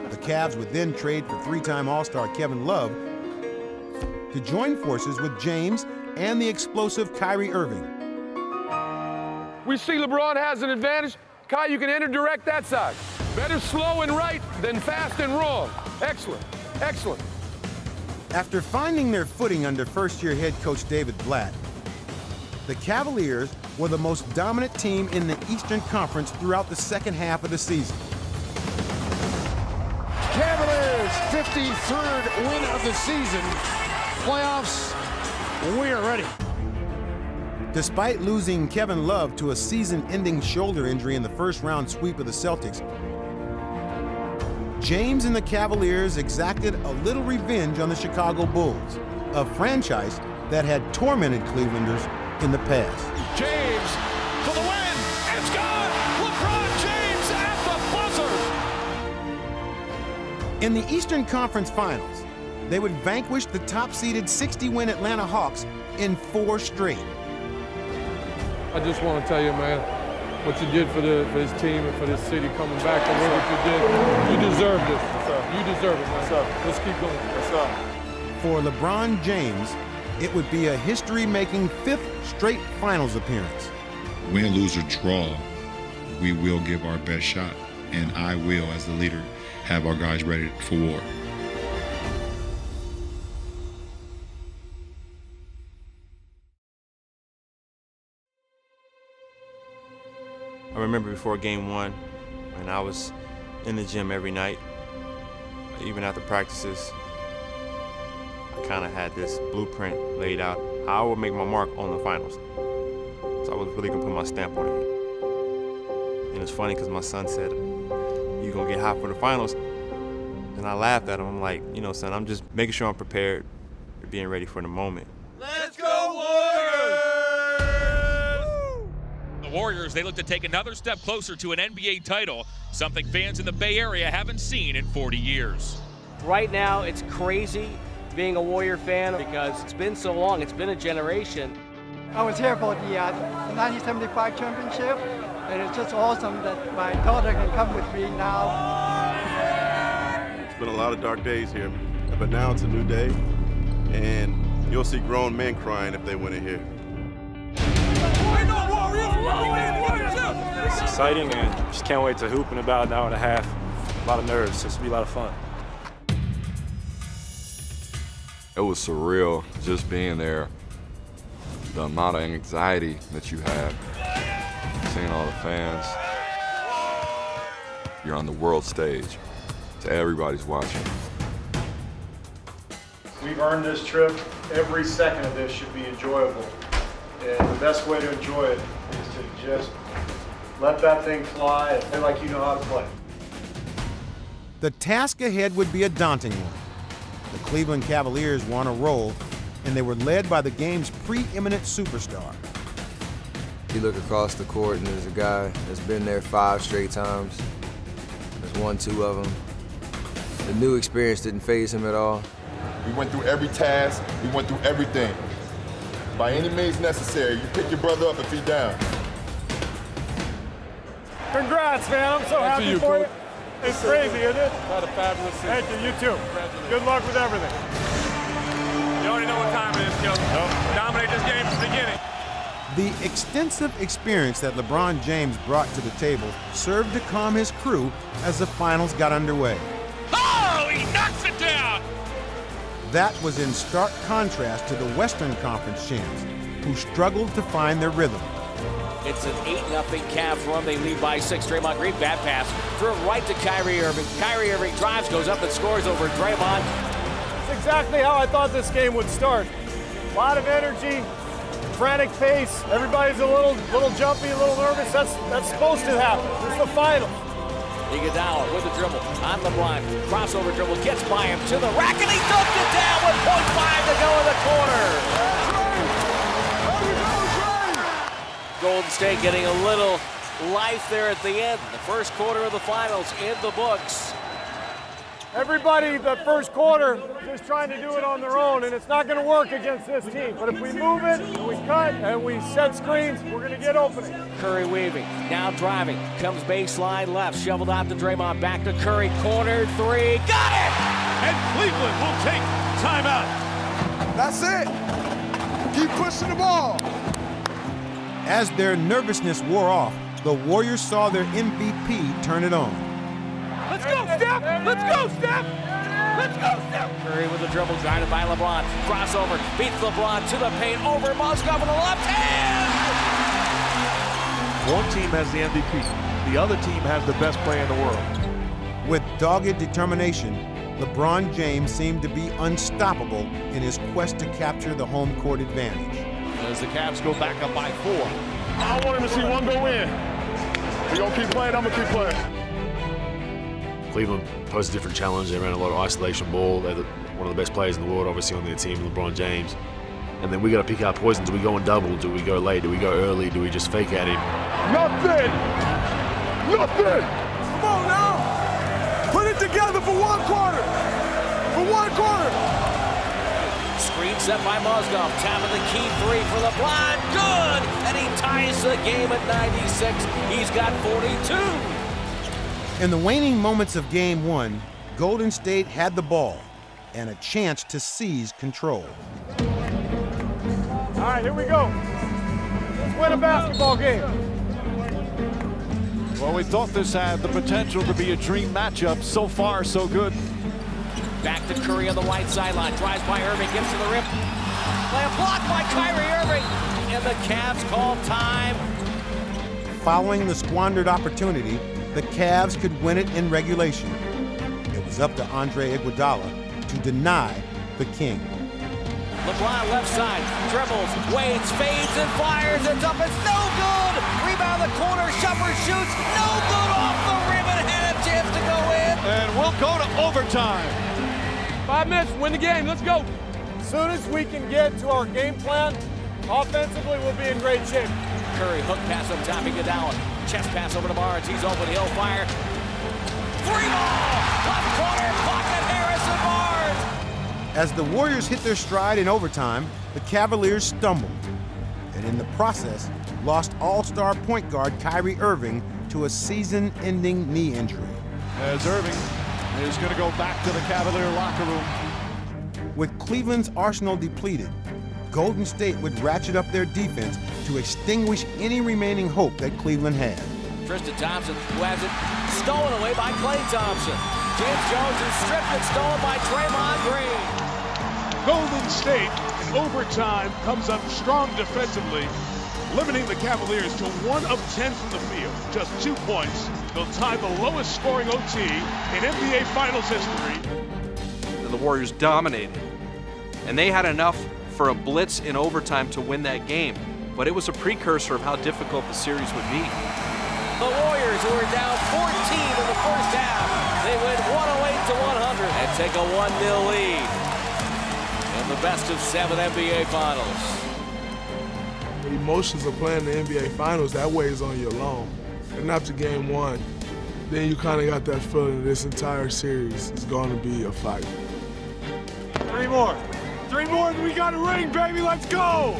The Cavs would then trade for 3-time All-Star Kevin Love to join forces with James and the explosive Kyrie Irving. We see LeBron has an advantage. Kai, you can enter direct that side. Better slow and right than fast and wrong. Excellent, excellent. After finding their footing under first-year head coach David Blatt, the Cavaliers were the most dominant team in the Eastern Conference throughout the second half of the season. 53rd win of the season. Playoffs, we are ready. Despite losing Kevin Love to a season-ending shoulder injury in the first-round sweep of the Celtics, James and the Cavaliers exacted a little revenge on the Chicago Bulls, a franchise that had tormented Clevelanders in the past. James for the win. It's gone. LeBron James at the buzzer. In the Eastern Conference Finals, they would vanquish the top-seeded 60-win Atlanta Hawks in 4 straight. I just want to tell you, man, what you did for this team and for this city coming back to what you did. You deserve this. You deserve it, man. Let's keep going. For LeBron James, it would be a history-making 5th straight finals appearance. Win, lose, or draw, we will give our best shot. And I will, as the leader, have our guys ready for war. I remember before game 1, when I was in the gym every night, even after practices, I kind of had this blueprint laid out, how I would make my mark on the finals. So I was really gonna put my stamp on it. And it's funny because my son said, "You gonna get hot for the finals?" And I laughed at him. I'm like, you know, son, I'm just making sure I'm prepared, being ready for the moment. Let's go Warriors! The Warriors, they look to take another step closer to an NBA title, something fans in the Bay Area haven't seen in 40 years. Right now, it's crazy being a Warrior fan because it's been so long. It's been a generation. I was here for the 1975 championship, and it's just awesome that my daughter can come with me now. It's been a lot of dark days here, but now it's a new day, and you'll see grown men crying if they win it here. It's exciting, and just can't wait to hoop in about an hour and a half. A lot of nerves, it's gonna be a lot of fun. It was surreal just being there. The amount of anxiety that you have, seeing all the fans. You're on the world stage, so everybody's watching. We've earned this trip. Every second of this should be enjoyable. And the best way to enjoy it is to just let that thing fly and play like you know how to play. The task ahead would be a daunting one. The Cleveland Cavaliers were on a roll, and they were led by the game's preeminent superstar. You look across the court and there's a guy that's been there 5 straight times. There's 1, 2 of them. The new experience didn't faze him at all. We went through every task, we went through everything. By any means necessary, you pick your brother up if he's down. Congrats, man. I'm so happy for you. It's crazy, isn't it? Had a fabulous season. Thank you. You too. Good luck with everything. You already know what time it is, Joe. Dominate this game from the beginning. The extensive experience that LeBron James brought to the table served to calm his crew as the finals got underway. Oh, he knocks it down! That was in stark contrast to the Western Conference champs, who struggled to find their rhythm. It's an 8-0 Cavs run. They lead by 6. Draymond Green, bad pass. Threw it right to Kyrie Irving. Kyrie Irving drives, goes up and scores over Draymond. It's exactly how I thought this game would start. A lot of energy, frantic pace. Everybody's a little jumpy, a little nervous. That's supposed to happen. It's the final. Iguodala with the dribble on LeBron. Crossover dribble, gets by him to the rack, and he dunked it down with 0.5 to go in the corner. Golden State getting a little life there at the end. The first quarter of the finals in the books. Everybody, the first quarter, just trying to do it on their own, and it's not going to work against this team. But if we move it, and we cut, and we set screens, we're going to get openings. Curry weaving, now driving, comes baseline left, shoveled out to Draymond, back to Curry, corner 3, got it! And Cleveland will take timeout. That's it. Keep pushing the ball. As their nervousness wore off, the Warriors saw their MVP turn it on. Let's go, Steph! Let's go, Steph! Let's go, Steph! Curry with the dribble, guided by LeBron. Crossover, beats LeBron to the paint, over Mozgov on the left hand! One team has the MVP. The other team has the best player in the world. With dogged determination, LeBron James seemed to be unstoppable in his quest to capture the home court advantage. As the Cavs go back up by 4. I want him to see one go in. We're going to keep playing, I'm going to keep playing. Cleveland posed a different challenge. They ran a lot of isolation ball. They're one of the best players in the world, obviously, on their team, LeBron James. And then we got to pick our poison. Do we go in double? Do we go late? Do we go early? Do we just fake at him? Nothing! Nothing! Come on now! Put it together for one quarter! For one quarter! Screen set by Mozgov. Tapping the key 3 for LeBron. Good! And he ties the game at 96. He's got 42. In the waning moments of Game 1, Golden State had the ball and a chance to seize control. All right, here we go. Let's win a basketball game. Well, we thought this had the potential to be a dream matchup. So far, so good. Back to Curry on the right sideline. Drives by Irving, gets to the rim. Play a block by Kyrie Irving. And the Cavs call time. Following the squandered opportunity, the Cavs could win it in regulation. It was up to Andre Iguodala to deny the king. LeBron left side, dribbles, waits, fades, and fires. It's up, it's no good! Rebound the corner, Shumpert shoots, no good off the rim, and had a chance to go in. And we'll go to overtime. 5 minutes, win the game, let's go. As soon as we can get to our game plan, offensively we'll be in great shape. Curry, hook pass up top, Iguodala. Chest pass over to Barnes, he's open, he'll fire. 3-ball! Left corner, pocket, Harrison Barnes! As the Warriors hit their stride in overtime, the Cavaliers stumbled, and in the process, lost all-star point guard Kyrie Irving to a season-ending knee injury. As Irving is going to go back to the Cavalier locker room. With Cleveland's arsenal depleted, Golden State would ratchet up their defense to extinguish any remaining hope that Cleveland had. Tristan Thompson, who has it stolen away by Klay Thompson. James Jones is stripped and stolen by Draymond Green. Golden State in overtime comes up strong defensively, limiting the Cavaliers to 1 of 10 from the field. Just 2 points. They'll tie the lowest scoring OT in NBA Finals history. The Warriors dominated, and they had enough for a blitz in overtime to win that game, but it was a precursor of how difficult the series would be. The Warriors, who are down 14 in the first half, they win 108-100 and take a 1-0 lead in the best of 7 NBA Finals. The emotions of playing the NBA Finals, that weighs on you alone. And after Game 1, then you kind of got that feeling this entire series is going to be a fight. 3 more. 3 more and we got a ring, baby. Let's go!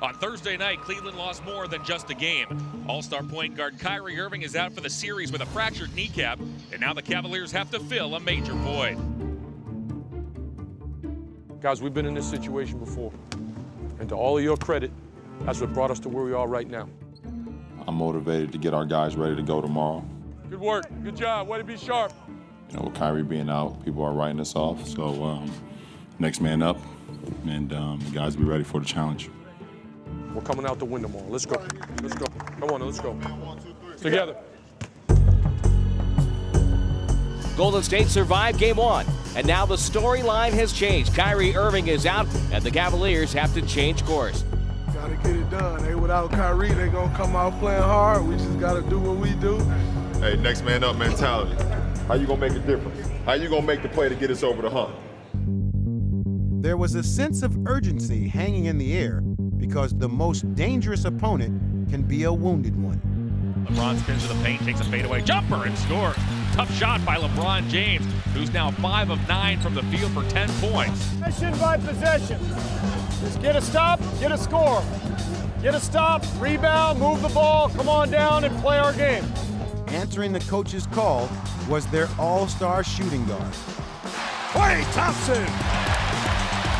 On Thursday night, Cleveland lost more than just a game. All-star point guard Kyrie Irving is out for the series with a fractured kneecap, and now the Cavaliers have to fill a major void. Guys, we've been in this situation before. And to all of your credit, that's what brought us to where we are right now. I'm motivated to get our guys ready to go tomorrow. Good work. Good job. Way to be sharp. You know, with Kyrie being out, people are writing us off. So next man up, and the guys be ready for the challenge. We're coming out to win tomorrow. Let's go. Let's go. Come on, let's go. Together. Golden State survived Game 1, and now the storyline has changed. Kyrie Irving is out, and the Cavaliers have to change course. Gotta get it done. Hey, without Kyrie, they're gonna come out playing hard. We just gotta do what we do. Hey, next man up mentality. How you gonna make a difference? How you gonna make the play to get us over the hump? There was a sense of urgency hanging in the air because the most dangerous opponent can be a wounded one. LeBron spins to the paint, takes a fadeaway jumper, and scores. Tough shot by LeBron James, who's now 5 of 9 from the field for 10 points. Possession by possession. Just get a stop, get a score. Get a stop, rebound, move the ball, come on down and play our game. Answering the coach's call was their all-star shooting guard. Klay Thompson!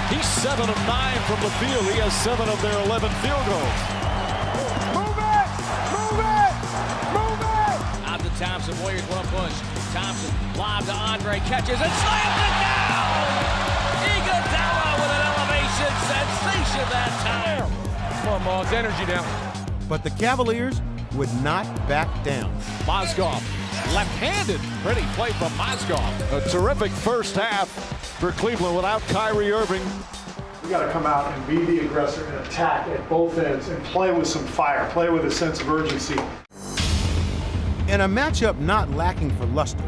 He's 7 of 9 from the field. He has 7 of their 11 field goals. Move it! Move it! Move it! Out to Thompson, Warriors want to push. Thompson, lob to Andre, catches and slams it down! Iguodala with an elevation sensation that time. Come on, Moz, energy now. But the Cavaliers would not back down. Mozgov, left-handed. Pretty play from Mozgov. A terrific first half for Cleveland without Kyrie Irving. We got to come out and be the aggressor and attack at both ends and play with some fire, play with a sense of urgency. In a matchup not lacking for luster,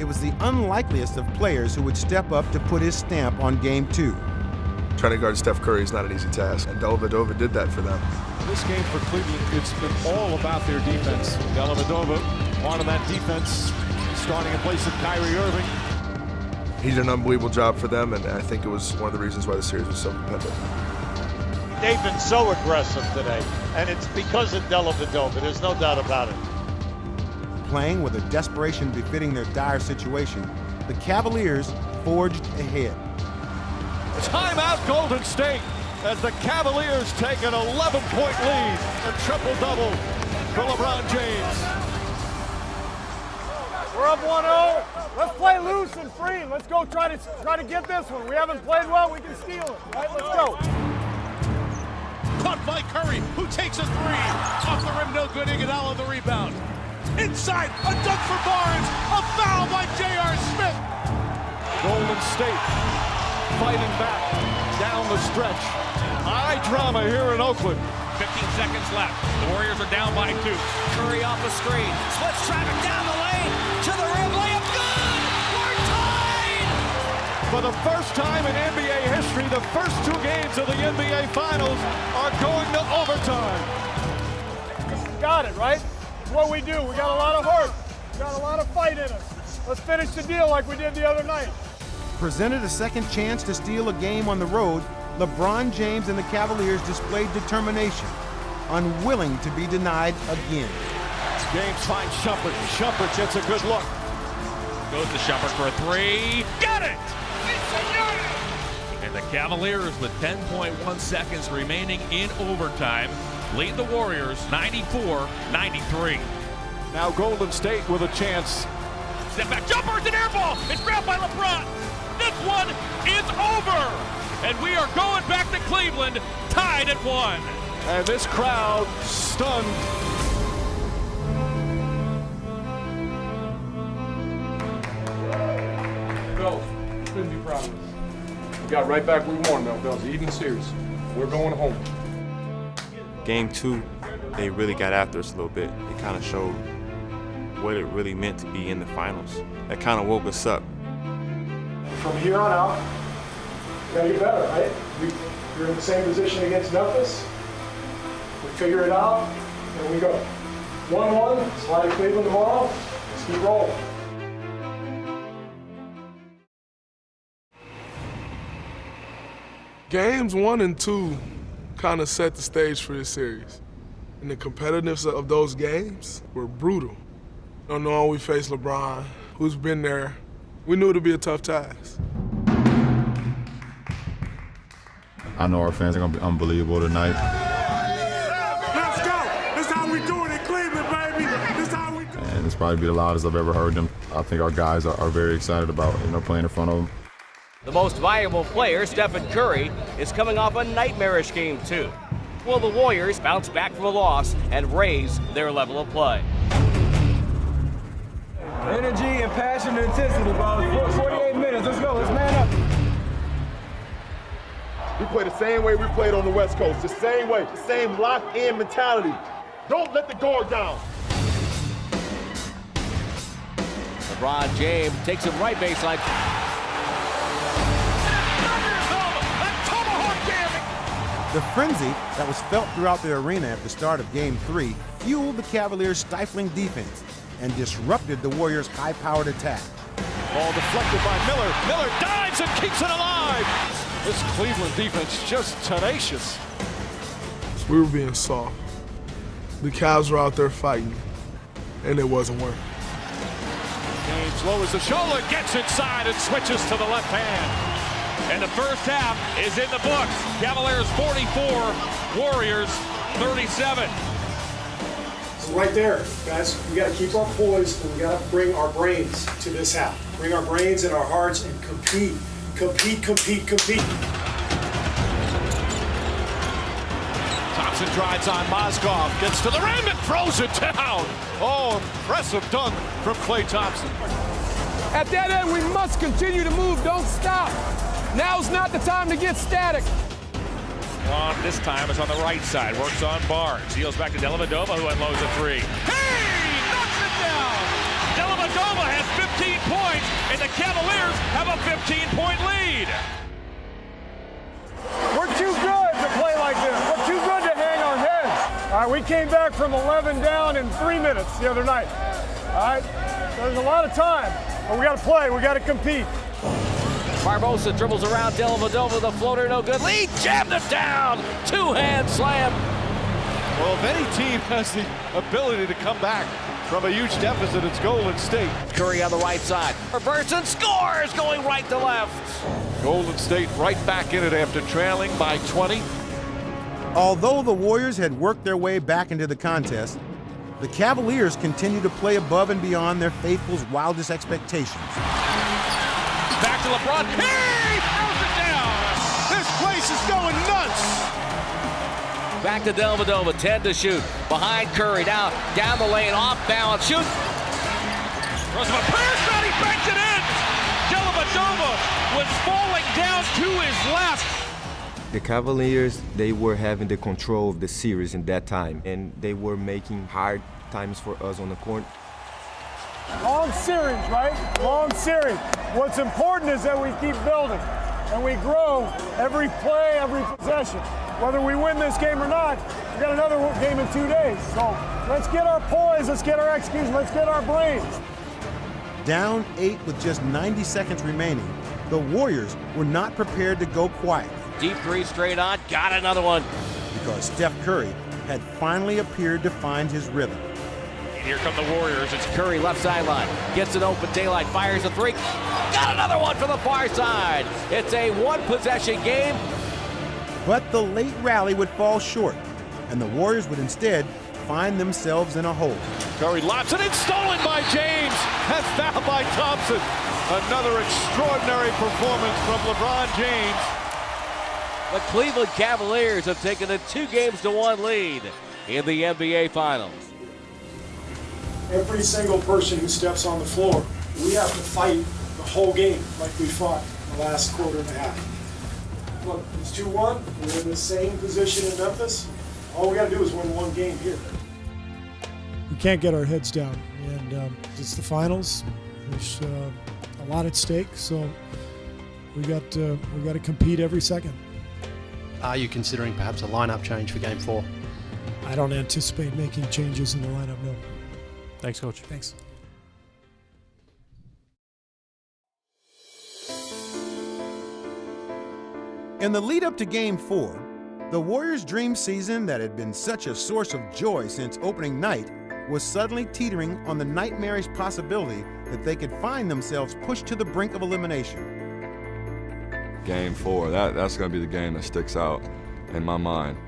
it was the unlikeliest of players who would step up to put his stamp on Game 2. Trying to guard Steph Curry is not an easy task, and Dellavedova did that for them. This game for Cleveland, it's been all about their defense. Dellavedova, part of that defense, starting in place of Kyrie Irving. He did an unbelievable job for them, and I think it was one of the reasons why the series was so competitive. They've been so aggressive today, and it's because of Dellavedova. There's no doubt about it. Playing with a desperation befitting their dire situation, the Cavaliers forged ahead. Timeout Golden State as the Cavaliers take an 11-point lead. A triple-double for LeBron James. We're up 1-0. Let's play loose and free. Let's go try to get this one. We haven't played well. We can steal it. All right, let's go. Caught by Curry, who takes a three. Off the rim, no good. Iguodala the rebound. Inside, a dunk for Barnes. A foul by J.R. Smith. Golden State fighting back down the stretch. High drama here in Oakland. 15 seconds left. The Warriors are down by 2. Curry off the screen. Splits traffic down the lane. To the rim. Layup good. We're tied. For the first time in NBA history, the first 2 games of the NBA Finals are going to overtime. Got it, right? It's what we do. We got a lot of heart. We got a lot of fight in us. Let's finish the deal like we did the other night. Presented a second chance to steal a game on the road, LeBron James and the Cavaliers displayed determination, unwilling to be denied again. James finds Shumpert. Shumpert gets a good look. Goes to Shumpert for a 3. Got it! And the Cavaliers, with 10.1 seconds remaining in overtime, lead the Warriors 94-93. Now Golden State with a chance. Step back, jumper, it's an air ball! It's grabbed by LeBron! This one is over! And we are going back to Cleveland, tied at 1. And this crowd stunned. Fellas, couldn't be proud of us. We got right back where we wanted though, fellas. Even series. We're going home. Game 2, they really got after us a little bit. It kind of showed what it really meant to be in the finals. That kind of woke us up. From here on out, we gotta get better, right? We're in the same position against Memphis. We figure it out, and we go. 1-1, slide to Cleveland tomorrow. Let's keep rolling. Games 1 and 2 kind of set the stage for this series. And the competitiveness of those games were brutal. Knowing we faced LeBron, who's been there, we knew it would be a tough task. I know our fans are going to be unbelievable tonight. Let's go! This is how we do it in Cleveland, baby! This is how we do it! And it's probably be the loudest I've ever heard them. I think our guys are very excited about playing in front of them. The most valuable player, Stephen Curry, is coming off a nightmarish Game 2. Will the Warriors bounce back from a loss and raise their level of play? Energy and passion and intensity, bro. 48 minutes. Let's go. Let's man up. We play the same way we played on the West Coast, the same way, the same locked-in mentality. Don't let the guard down. LeBron James takes him right baseline. The frenzy that was felt throughout the arena at the start of Game 3 fueled the Cavaliers' stifling defense and disrupted the Warriors' high-powered attack. Ball deflected by Miller. Miller dives and keeps it alive. This Cleveland defense just tenacious. We were being soft. The Cavs were out there fighting, and it wasn't working. James lowers the shoulder, gets inside, and switches to the left hand. And the first half is in the books. Cavaliers 44, Warriors 37. So right there, guys, we got to keep our poise and we got to bring our brains to this half. Bring our brains and our hearts and compete, compete, compete, compete. Thompson drives on Mozgov, gets to the rim and throws it down. Oh, impressive dunk from Klay Thompson. At that end, we must continue to move. Don't stop. Now's not the time to get static. Long this time is on the right side. Works on Barnes. Heels back to Dellavedova, who unloads a three. Hey! Knocks it down! Dellavedova has 15 points, and the Cavaliers have a 15-point lead. We're too good to play like this. We're too good to hang our heads. All right, we came back from 11 down in 3 minutes the other night. All right, there's a lot of time, but we got to play. We got to compete. Barbosa dribbles around Dellavedova, the floater, no good. Lee jammed it down. Two-hand slam. Well, if any team has the ability to come back from a huge deficit, it's Golden State. Curry on the right side. Reverse and scores, going right to left. Golden State right back in it after trailing by 20. Although the Warriors had worked their way back into the contest, the Cavaliers continued to play above and beyond their faithful's wildest expectations. Back to LeBron. He throws it down. This place is going nuts. Back to Dellavedova, 10 to shoot. Behind Curry, now down the lane, off balance, shoot. Throws him a prayer shot, he banks it in. Dellavedova was falling down to his left. The Cavaliers, they were having the control of the series in that time, and they were making hard times for us on the court. Long series, right? Long series. What's important is that we keep building and we grow every play, every possession. Whether we win this game or not, we got another game in 2 days. So let's get our poise, let's get our execution, let's get our brains. Down 8 with just 90 seconds remaining, the Warriors were not prepared to go quiet. Deep three straight on, got another one. Because Steph Curry had finally appeared to find his rhythm. Here come the Warriors. It's Curry left sideline, gets an open daylight, fires a three. Got another one for the far side. It's a one-possession game. But the late rally would fall short, and the Warriors would instead find themselves in a hole. Curry lobs it in, stolen by James, and fouled by Thompson. Another extraordinary performance from LeBron James. The Cleveland Cavaliers have taken a 2-1 lead in the NBA Finals. Every single person who steps on the floor, we have to fight the whole game like we fought in the last quarter and a half. Look, it's 2-1. We're in the same position in Memphis. All we got to do is win one game here. We can't get our heads down, and it's the finals. There's a lot at stake, so we got to compete every second. Are you considering perhaps a lineup change for Game 4? I don't anticipate making changes in the lineup, no. Thanks, Coach. Thanks. In the lead up to Game 4, the Warriors' dream season that had been such a source of joy since opening night was suddenly teetering on the nightmarish possibility that they could find themselves pushed to the brink of elimination. Game 4, that's going to be the game that sticks out in my mind.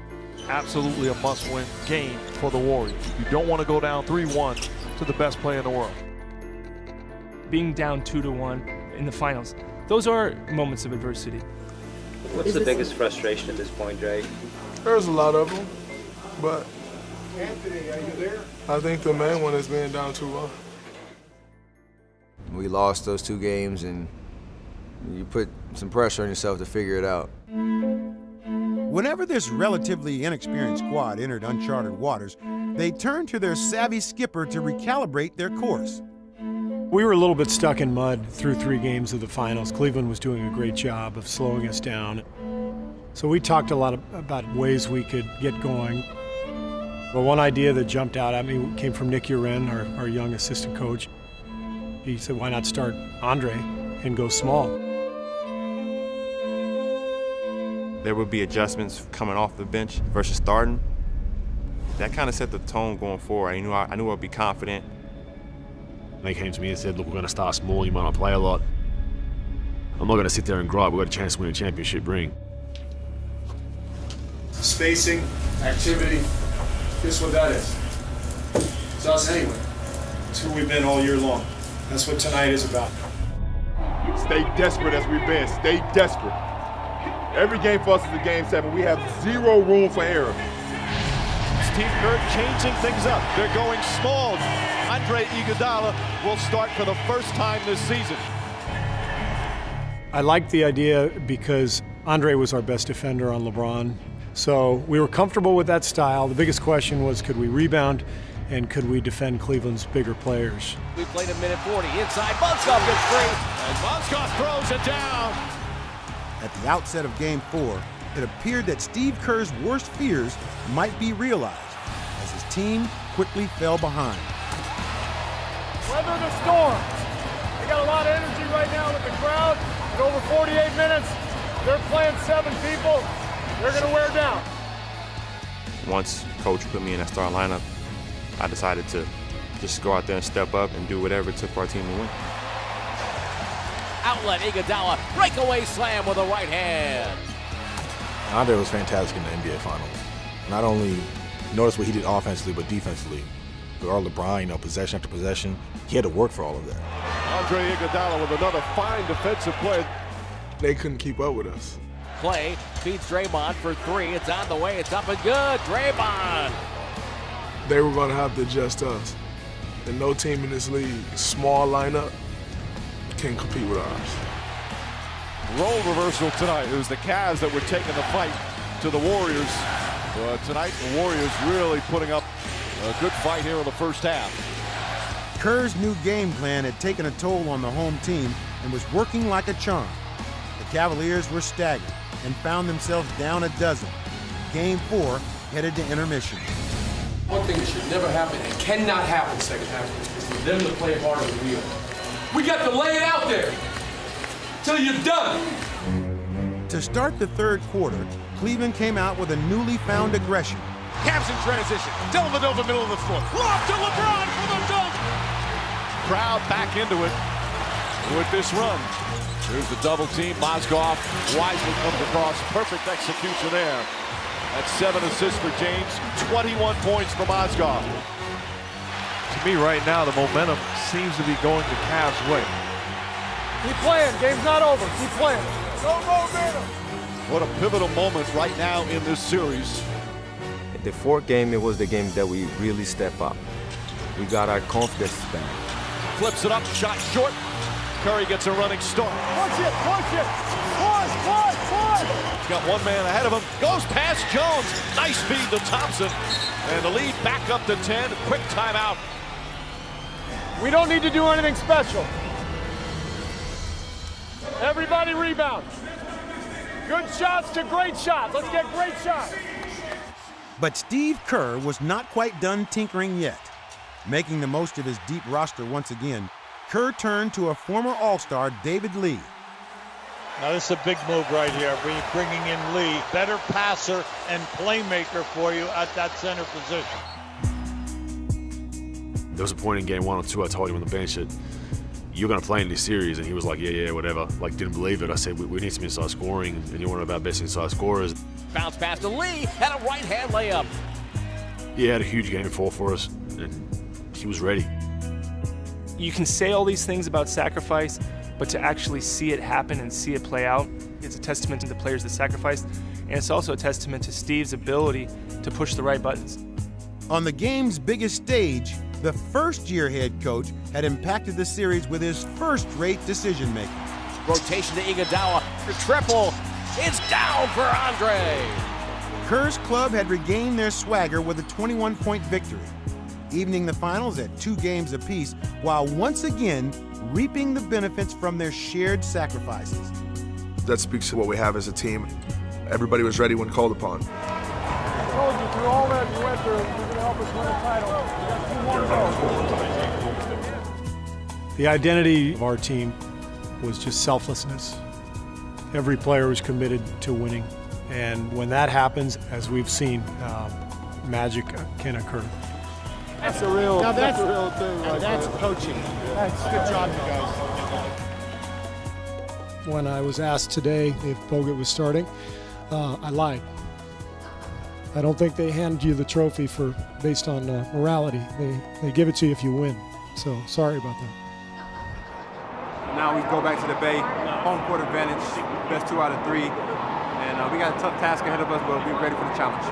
Absolutely a must-win game for the Warriors. You don't want to go down 3-1 to the best player in the world. Being down 2-1 in the finals, those are moments of adversity. What's the biggest frustration at this point, Dre? There's a lot of them, but Anthony, are you there? I think the main one is being down 2-1. We lost those 2 games, and you put some pressure on yourself to figure it out. Whenever this relatively inexperienced squad entered uncharted waters, they turned to their savvy skipper to recalibrate their course. We were a little bit stuck in mud through 3 games of the finals. Cleveland was doing a great job of slowing us down. So we talked a lot about ways we could get going. But one idea that jumped out at me came from Nick Uren, our young assistant coach. He said, why not start Andre and go small? There would be adjustments coming off the bench versus starting. That kind of set the tone going forward. I knew I'd be confident. They came to me and said, look, we're going to start small, you might not play a lot. I'm not going to sit there and gripe, we've got a chance to win a championship ring. Spacing, activity, guess what that is? It's us anyway. It's who we've been all year long. That's what tonight is about. Stay desperate as we've been. Stay desperate. Every game for us is a game 7. We have 0 room for error. Steve Kerr changing things up. They're going small. Andre Iguodala will start for the first time this season. I liked the idea because Andre was our best defender on LeBron. So we were comfortable with that style. The biggest question was, could we rebound and could we defend Cleveland's bigger players? We played a minute 40. Inside, Mozgov gets free. And Mozgov throws it down. At the outset of Game 4, it appeared that Steve Kerr's worst fears might be realized as his team quickly fell behind. Weather the storm. They got a lot of energy right now with the crowd. In over 48 minutes, they're playing 7 people. They're going to wear down. Once Coach put me in that starting lineup, I decided to just go out there and step up and do whatever it took for our team to win. Outlet, Iguodala, breakaway slam with a right hand. Andre was fantastic in the NBA Finals. Not only notice what he did offensively, but defensively. With our LeBron, possession after possession, he had to work for all of that. Andre Iguodala with another fine defensive play. They couldn't keep up with us. Clay feeds Draymond for 3. It's on the way. It's up and good. Draymond. They were going to have to adjust us. And no team in this league, small lineup, can compete with ours. Role reversal tonight. It was the Cavs that were taking the fight to the Warriors. Tonight, the Warriors really putting up a good fight here in the first half. Kerr's new game plan had taken a toll on the home team and was working like a charm. The Cavaliers were staggered and found themselves down a dozen. Game 4 headed to intermission. One thing that should never happen and cannot happen second half is for them to play harder than we are. We got to lay it out there till you're done. To start the third quarter, Cleveland came out with a newly found aggression. Cavs in transition. Dellavedova middle of the floor. Lob to LeBron for the dunk. Crowd back into it with this run. Here's the double team. Mozgov wisely comes across. Perfect execution there. That's 7 assists for James. 21 points for Mozgov. To me right now, the momentum seems to be going the Cavs' way. Keep playing. Game's not over. Keep playing. No momentum. What a pivotal moment right now in this series. The fourth game, it was the game that we really step up. We got our confidence back. Flips it up, shot short. Curry gets a running start. Push it, push it. Push. He's got one man ahead of him. Goes past Jones. Nice feed to Thompson. And the lead back up to 10. Quick timeout. We don't need to do anything special. Everybody rebound. Good shots to great shots. Let's get great shots. But Steve Kerr was not quite done tinkering yet. Making the most of his deep roster once again, Kerr turned to a former All-Star, David Lee. Now this is a big move right here, bringing in Lee, better passer and playmaker for you at that center position. There was a point in game 1 or 2 I told him on the bench that you're going to play in this series, and he was like, yeah, whatever. Like, didn't believe it. I said, we need some inside scoring, and you're one of our best inside scorers. Bounce pass to Lee and a right-hand layup. He had a huge game 4 for us, and he was ready. You can say all these things about sacrifice, but to actually see it happen and see it play out, it's a testament to the players that sacrificed, and it's also a testament to Steve's ability to push the right buttons. On the game's biggest stage, the first-year head coach had impacted the series with his first-rate decision-making. Rotation to Iguodala for triple. It's down for Andre. Kerr's club had regained their swagger with a 21-point victory, evening the finals at 2 games apiece, while once again reaping the benefits from their shared sacrifices. That speaks to what we have as a team. Everybody was ready when called upon. I told you through all that you went through, you're going to help us win a title. We got 2 more goals. The identity of our team was just selflessness. Every player was committed to winning. And when that happens, as we've seen, magic can occur. That's a real, now that's a real thing. Right that's there. Coaching. That's good job, you guys. When I was asked today if Bogut was starting, I lied. I don't think they hand you the trophy based on morality. They give it to you if you win. So sorry about that. Now we go back to the Bay, home court advantage, best 2 out of 3, and we got a tough task ahead of us, but we're ready for the challenge.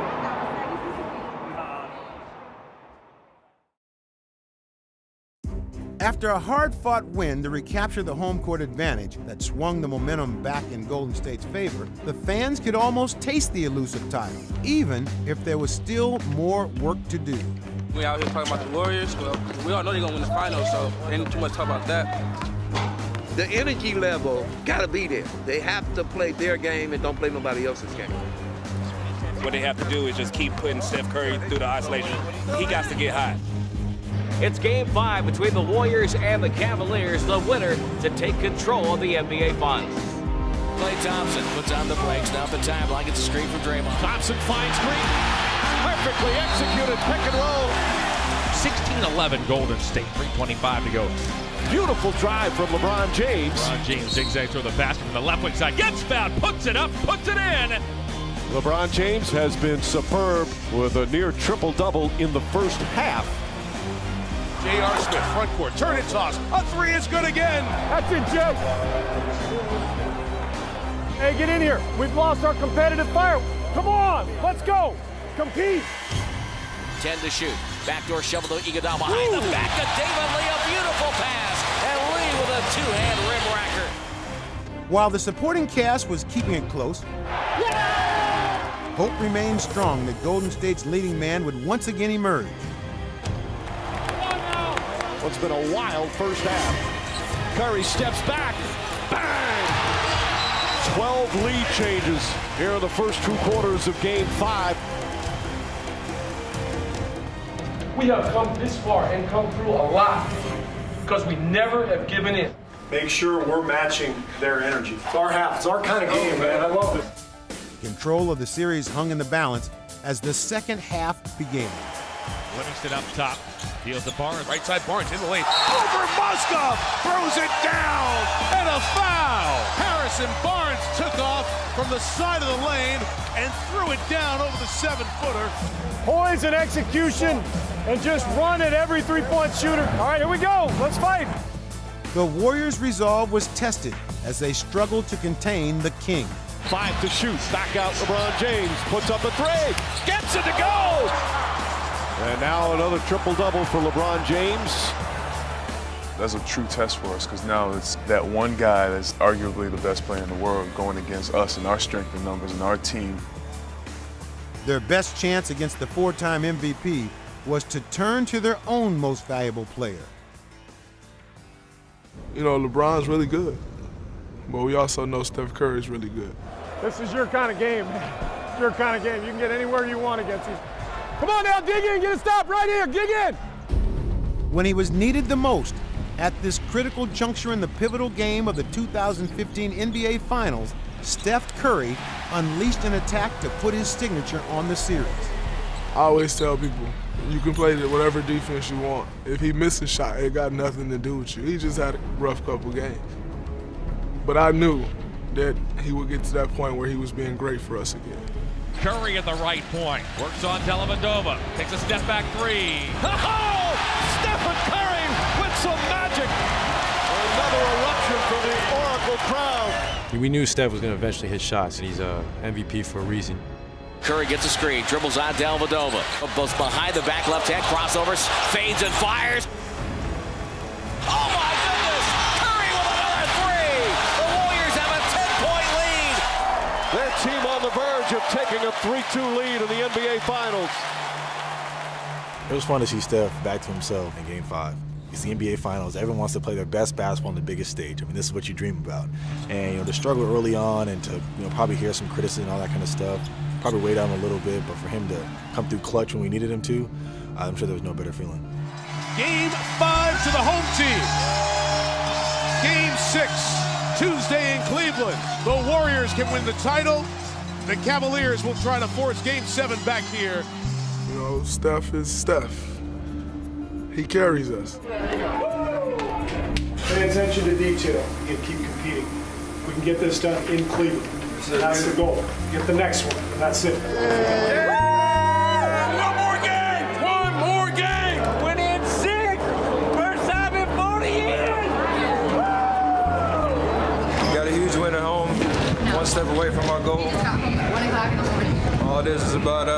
After a hard-fought win to recapture the home court advantage that swung the momentum back in Golden State's favor, the fans could almost taste the elusive title, even if there was still more work to do. We out here talking about the Warriors. Well, we all know they're going to win the finals, so ain't too much talk about that. The energy level got to be there. They have to play their game and don't play nobody else's game. What they have to do is just keep putting Steph Curry through the isolation. He got to get hot. It's Game 5 between the Warriors and the Cavaliers, the winner to take control of the NBA Finals. Klay Thompson puts on the brakes, down the timeline, gets a screen from Draymond. Thompson finds Green, perfectly executed pick and roll. 16-11 Golden State, 3:25 to go. Beautiful drive from LeBron James. LeBron James zigzags through the basket from the left wing side, gets fouled, puts it up, puts it in. LeBron James has been superb with a near triple-double in the first half. J.R. Smith, front court, turn and toss. A three is good again. That's it, Joe. Hey, get in here. We've lost our competitive fire. Come on, let's go. Compete. 10 to shoot. Backdoor shovel to Iguodala behind the back of David Lee. A beautiful pass. And Lee with a two-hand rim racker. While the supporting cast was keeping it close, hope remained strong that Golden State's leading man would once again emerge. What's been a wild first half. Curry steps back. Bang! 12 lead changes here in the first 2 quarters of Game 5. We have come this far and come through a lot because we never have given in. Make sure we're matching their energy. It's our half. It's our kind of game, man. I love it. Control of the series hung in the balance as the second half began. Livingston up top, deals to Barnes. Right side Barnes in the lane. Over Moskov, throws it down, and a foul. Harrison Barnes took off from the side of the lane and threw it down over the 7-footer. Poise and execution, and just run at every three-point shooter. All right, here we go. Let's fight. The Warriors' resolve was tested as they struggled to contain the king. 5 to shoot. Back out LeBron James. Puts up a three. Gets it to go. And now another triple-double for LeBron James. That's a true test for us because now it's that one guy that's arguably the best player in the world going against us and our strength in numbers and our team. Their best chance against the 4-time MVP was to turn to their own most valuable player. You know, LeBron's really good, but we also know Steph Curry's really good. This is your kind of game, man. It's your kind of game. You can get anywhere you want against these. Come on now, dig in, get a stop right here, dig in. When he was needed the most, at this critical juncture in the pivotal game of the 2015 NBA Finals, Steph Curry unleashed an attack to put his signature on the series. I always tell people, you can play whatever defense you want. If he missed a shot, it got nothing to do with you. He just had a rough couple games. But I knew that he would get to that point where he was being great for us again. Curry at the right point, works on Dellavedova, takes a step back three. Oh! Stephen Curry with some magic. Another eruption from the Oracle crowd. We knew Steph was going to eventually hit shots, and he's MVP for a reason. Curry gets a screen, dribbles on Dellavedova. Goes behind the back left hand, crossovers, fades and fires. Oh my goodness! Curry with another three! The Warriors have a 10-point lead! Their team on the verge of taking a 3-2 lead in the NBA Finals. It was fun to see Steph back to himself in Game 5. It's the NBA Finals. Everyone wants to play their best basketball on the biggest stage. I mean, this is what you dream about. And the struggle early on, and to probably hear some criticism and all that kind of stuff, probably weighed down a little bit. But for him to come through clutch when we needed him to, I'm sure there was no better feeling. Game 5 to the home team. Game 6, Tuesday in Cleveland. The Warriors can win the title. The Cavaliers will try to force Game 7 back here. You know, Steph is Steph. He carries us. Pay attention to detail and keep competing. We can get this done in Cleveland. That's the goal. Get the next one, and that's it. One more game! One more game! Win in 6! First time in 40 years! Got a huge win at home. One step away from our goal. All this is about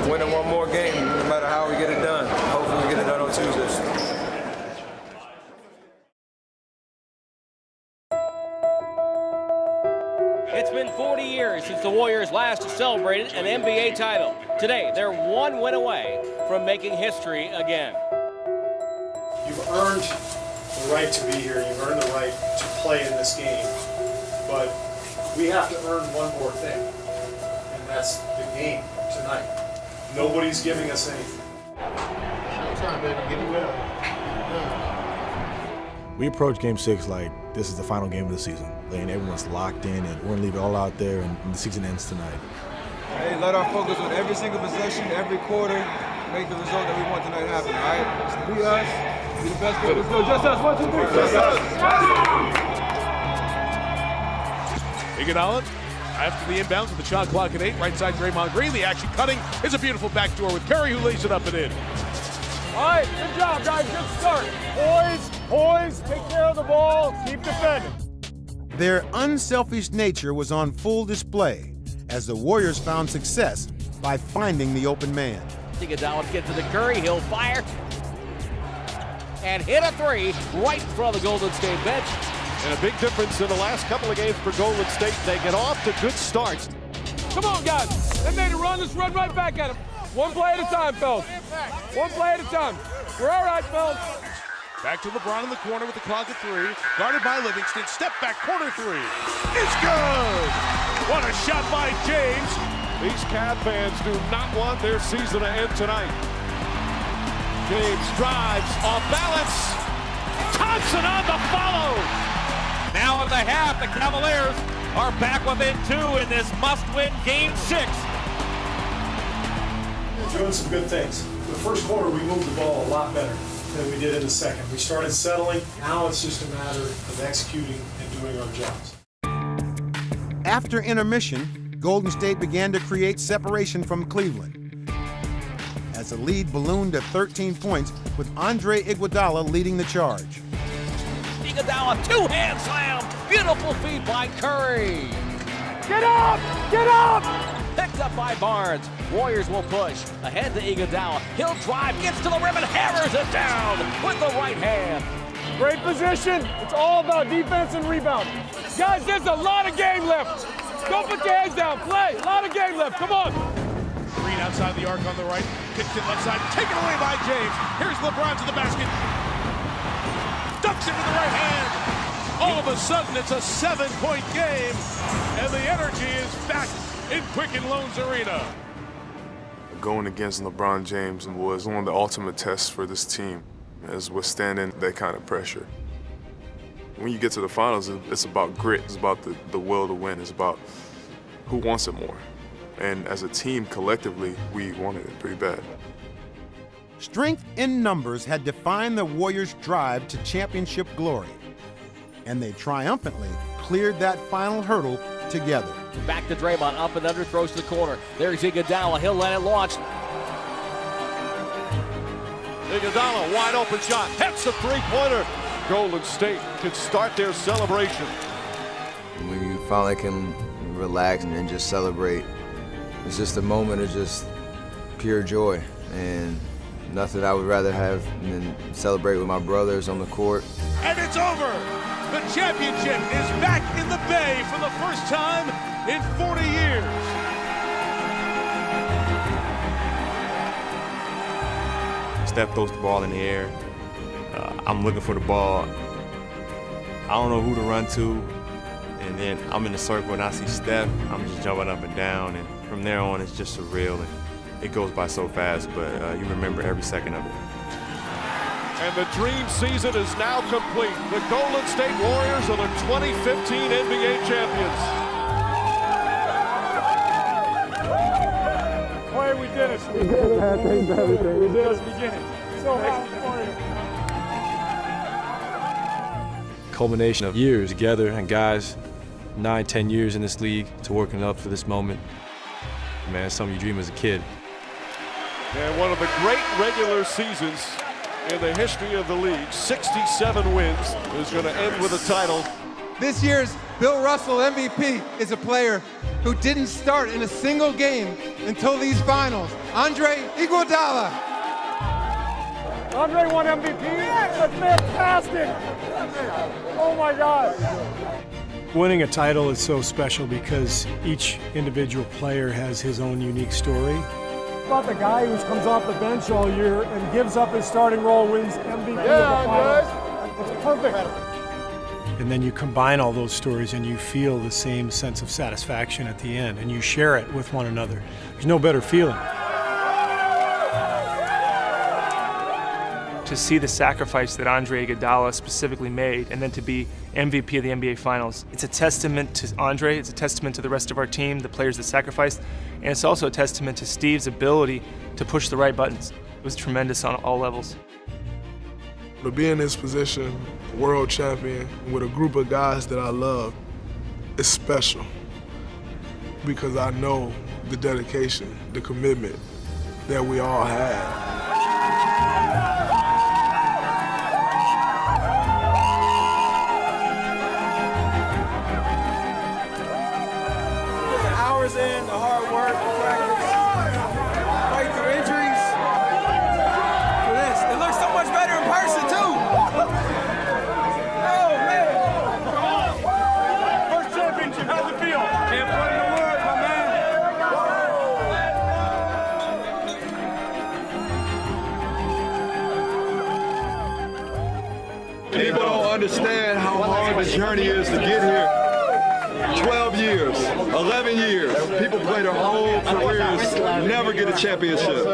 winning one more game, no matter how we get it done. Hopefully we get it done on Tuesday. last celebrated an NBA title. Today, they're one win away from making history again. You've earned the right to be here. You've earned the right to play in this game. But we have to earn one more thing, and that's the game tonight. Nobody's giving us anything. Showtime, baby. Get it well. We approach Game 6 like this is the final game of the season. And everyone's locked in, and we're gonna leave it all out there, and the season ends tonight. Hey, let our focus on every single possession, every quarter, make the result that we want tonight happen, all right? Just be us, be the best player. Let's go, just us, 1, 2, 3. Just us. Iguodala after the inbounds with the shot clock at 8, right side Draymond Green. The action cutting is a beautiful backdoor with Curry, who lays it up and in. All right, good job, guys. Good start. Poise, take care of the ball, keep defending. Their unselfish nature was on full display as the Warriors found success by finding the open man. Iguodala gets to the Curry, he'll fire and hit a three right in front of the Golden State bench. And a big difference in the last couple of games for Golden State. They get off to good starts. Come on, guys. They made a run. Let's run right back at them. One play at a time, fellas. One play at a time. We're all right, fellas. Back to LeBron in the corner with the clock at 3. Guarded by Livingston. Step back, corner 3. It's good! What a shot by James. These Cav fans do not want their season to end tonight. James drives off balance. Thompson on the follow. Now in the half, the Cavaliers are back within 2 in this must-win Game 6. We're doing some good things. The first quarter, we moved the ball a lot better than we did in the second. We started settling. Now it's just a matter of executing and doing our jobs. After intermission, Golden State began to create separation from Cleveland as the lead ballooned to 13 points with Andre Iguodala leading the charge. Iguodala, two-hand slam, beautiful feed by Curry. Get up! Get up! Picked up by Barnes. Warriors will push. Ahead to Iguodala. He'll drive, gets to the rim and hammers it down with the right hand. Great position. It's all about defense and rebound. Guys, there's a lot of game left. Don't put your heads down. Play. A lot of game left. Come on. Green outside the arc on the right. Kicked it left side. Taken away by James. Here's LeBron to the basket. Ducks it with the right hand. All of a sudden, it's a 7-point game. And the energy is back in Quicken Loans Arena. Going against LeBron James was one of the ultimate tests for this team, as withstanding that kind of pressure. When you get to the finals, it's about grit. It's about the will to win. It's about who wants it more. And as a team, collectively, we wanted it pretty bad. Strength in numbers had defined the Warriors' drive to championship glory, and they triumphantly cleared that final hurdle together. Back to Draymond, up and under, throws to the corner. There's Iguodala, he'll let it launch. Iguodala, wide open shot, hits the three-pointer. Golden State can start their celebration. When you finally can relax and just celebrate, it's just a moment of just pure joy, and nothing I would rather have than celebrate with my brothers on the court. And it's over. The championship is back in the Bay for the first time in 40 years. Steph throws the ball in the air. I'm looking for the ball. I don't know who to run to. And then I'm in the circle and I see Steph. I'm just jumping up and down. And from there on, it's just surreal. And it goes by so fast, but you remember every second of it. And the dream season is now complete. The Golden State Warriors are the 2015 NBA champions. Boy, we did it. We did it. We did it. Beginning. So happy for you. Culmination of years together, and guys, 9-10 years in this league to working up for this moment. Man, it's something you dream as a kid. And one of the great regular seasons in the history of the league, 67 wins, is going to end with a title. This year's Bill Russell MVP is a player who didn't start in a single game until these finals. Andre Iguodala. Andre won MVP? That's fantastic. Oh my God. Winning a title is so special because each individual player has his own unique story. About the guy who comes off the bench all year and gives up his starting role, wins MVP of the finals. It's perfect. And then you combine all those stories and you feel the same sense of satisfaction at the end, and you share it with one another. There's no better feeling. To see the sacrifice that Andre Iguodala specifically made, and then to be MVP of the NBA Finals, it's a testament to Andre, it's a testament to the rest of our team, the players that sacrificed, and it's also a testament to Steve's ability to push the right buttons. It was tremendous on all levels. To be in this position, world champion, with a group of guys that I love, is special because I know the dedication, the commitment that we all had. Hours in, the hard work, the practice, fight through injuries. For this, it looks so much better in person too. Oh man! First championship, how's it feel? Can't put it in words, my man. People don't understand how hard the journey is to get here. 12 years, 11 years. People play their whole careers, never get a championship.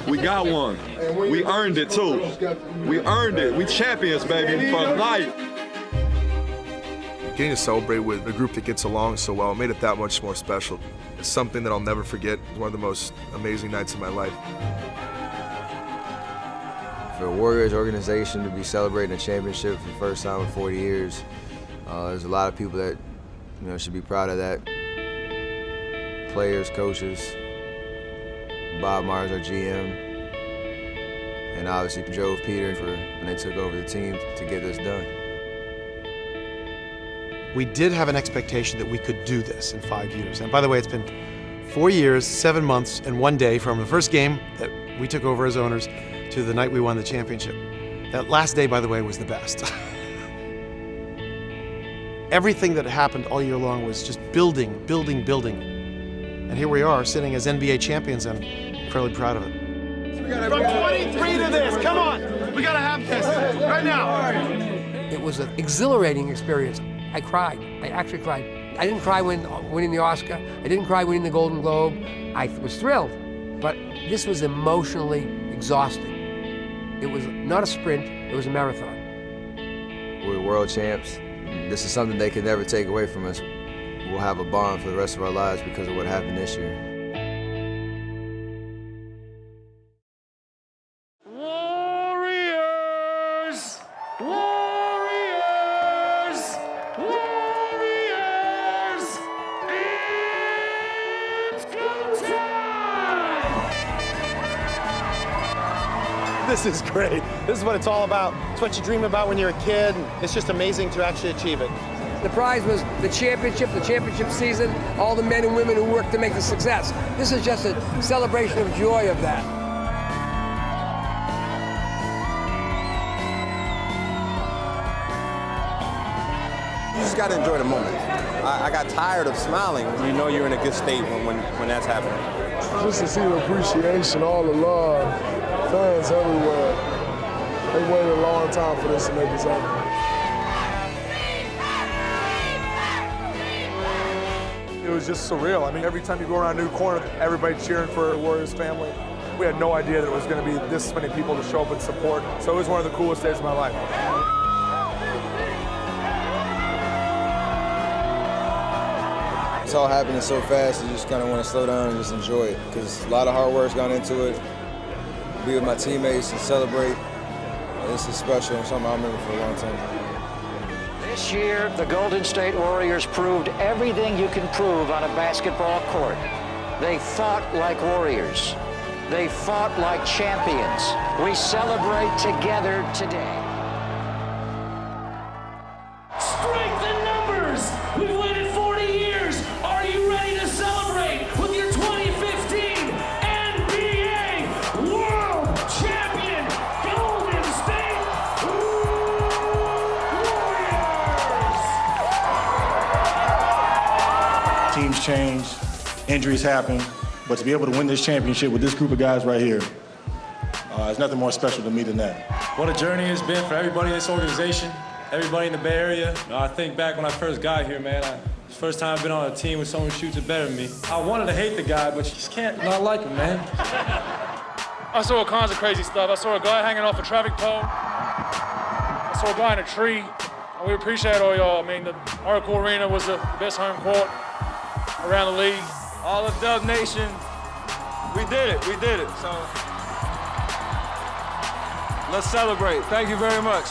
We got one. We earned it too. We earned it. We champions, baby, for life. Getting to celebrate with a group that gets along so well made it that much more special. It's something that I'll never forget. It's one of the most amazing nights of my life. For a Warriors organization to be celebrating a championship for the first time in 40 years, there's a lot of people that should be proud of that. Players, coaches, Bob Myers, our GM, and obviously Joe Peter when they took over the team to get this done. We did have an expectation that we could do this in 5 years. And by the way, it's been 4 years, 7 months, and 1 day from the first game that we took over as owners to the night we won the championship. That last day, by the way, was the best. Everything that happened all year long was just building, building, building. And here we are, sitting as NBA champions, and I'm incredibly proud of it. From 23 to this, come on! We gotta have this right now! It was an exhilarating experience. I cried. I actually cried. I didn't cry when winning the Oscar. I didn't cry winning the Golden Globe. I was thrilled, but this was emotionally exhausting. It was not a sprint, it was a marathon. We're world champs. This is something they can never take away from us. We'll have a bond for the rest of our lives because of what happened this year. Warriors! Warriors! Warriors! It's go time! This is great. This is what it's all about. It's what you dream about when you're a kid. It's just amazing to actually achieve it. The prize was the championship season, all the men and women who worked to make the success. This is just a celebration of joy of that. You just got to enjoy the moment. I got tired of smiling when you know you're in a good state when that's happening. Just to see the appreciation, all the love, fans everywhere. They waited a long time for this to make this happen. It was just surreal. I mean, every time you go around a new corner, everybody cheering for the Warriors family. We had no idea that it was going to be this many people to show up and support. So it was one of the coolest days of my life. It's all happening so fast, you just kind of want to slow down and just enjoy it because a lot of hard work's gone into it. Be with my teammates and celebrate. This is special and something I'll remember for a long time. This year, the Golden State Warriors proved everything you can prove on a basketball court. They fought like warriors. They fought like champions. We celebrate together today. Strength in numbers! We've waited 40 years! Are you ready to celebrate with your 2015 NBA World Champion Golden State Warriors? change, injuries happen, but to be able to win this championship with this group of guys right here, there's nothing more special to me than that. What a journey it's been for everybody in this organization, everybody in the Bay Area. I think back when I first got here, man, it's the first time I've been on a team with someone who shoots it better than me. I wanted to hate the guy, but you just can't not like him, man. I saw all kinds of crazy stuff. I saw a guy hanging off a traffic pole. I saw a guy in a tree. And we appreciate all y'all. I mean, the Oracle Arena was the best home court around the league. All of Dub Nation, we did it, So let's celebrate. Thank you very much.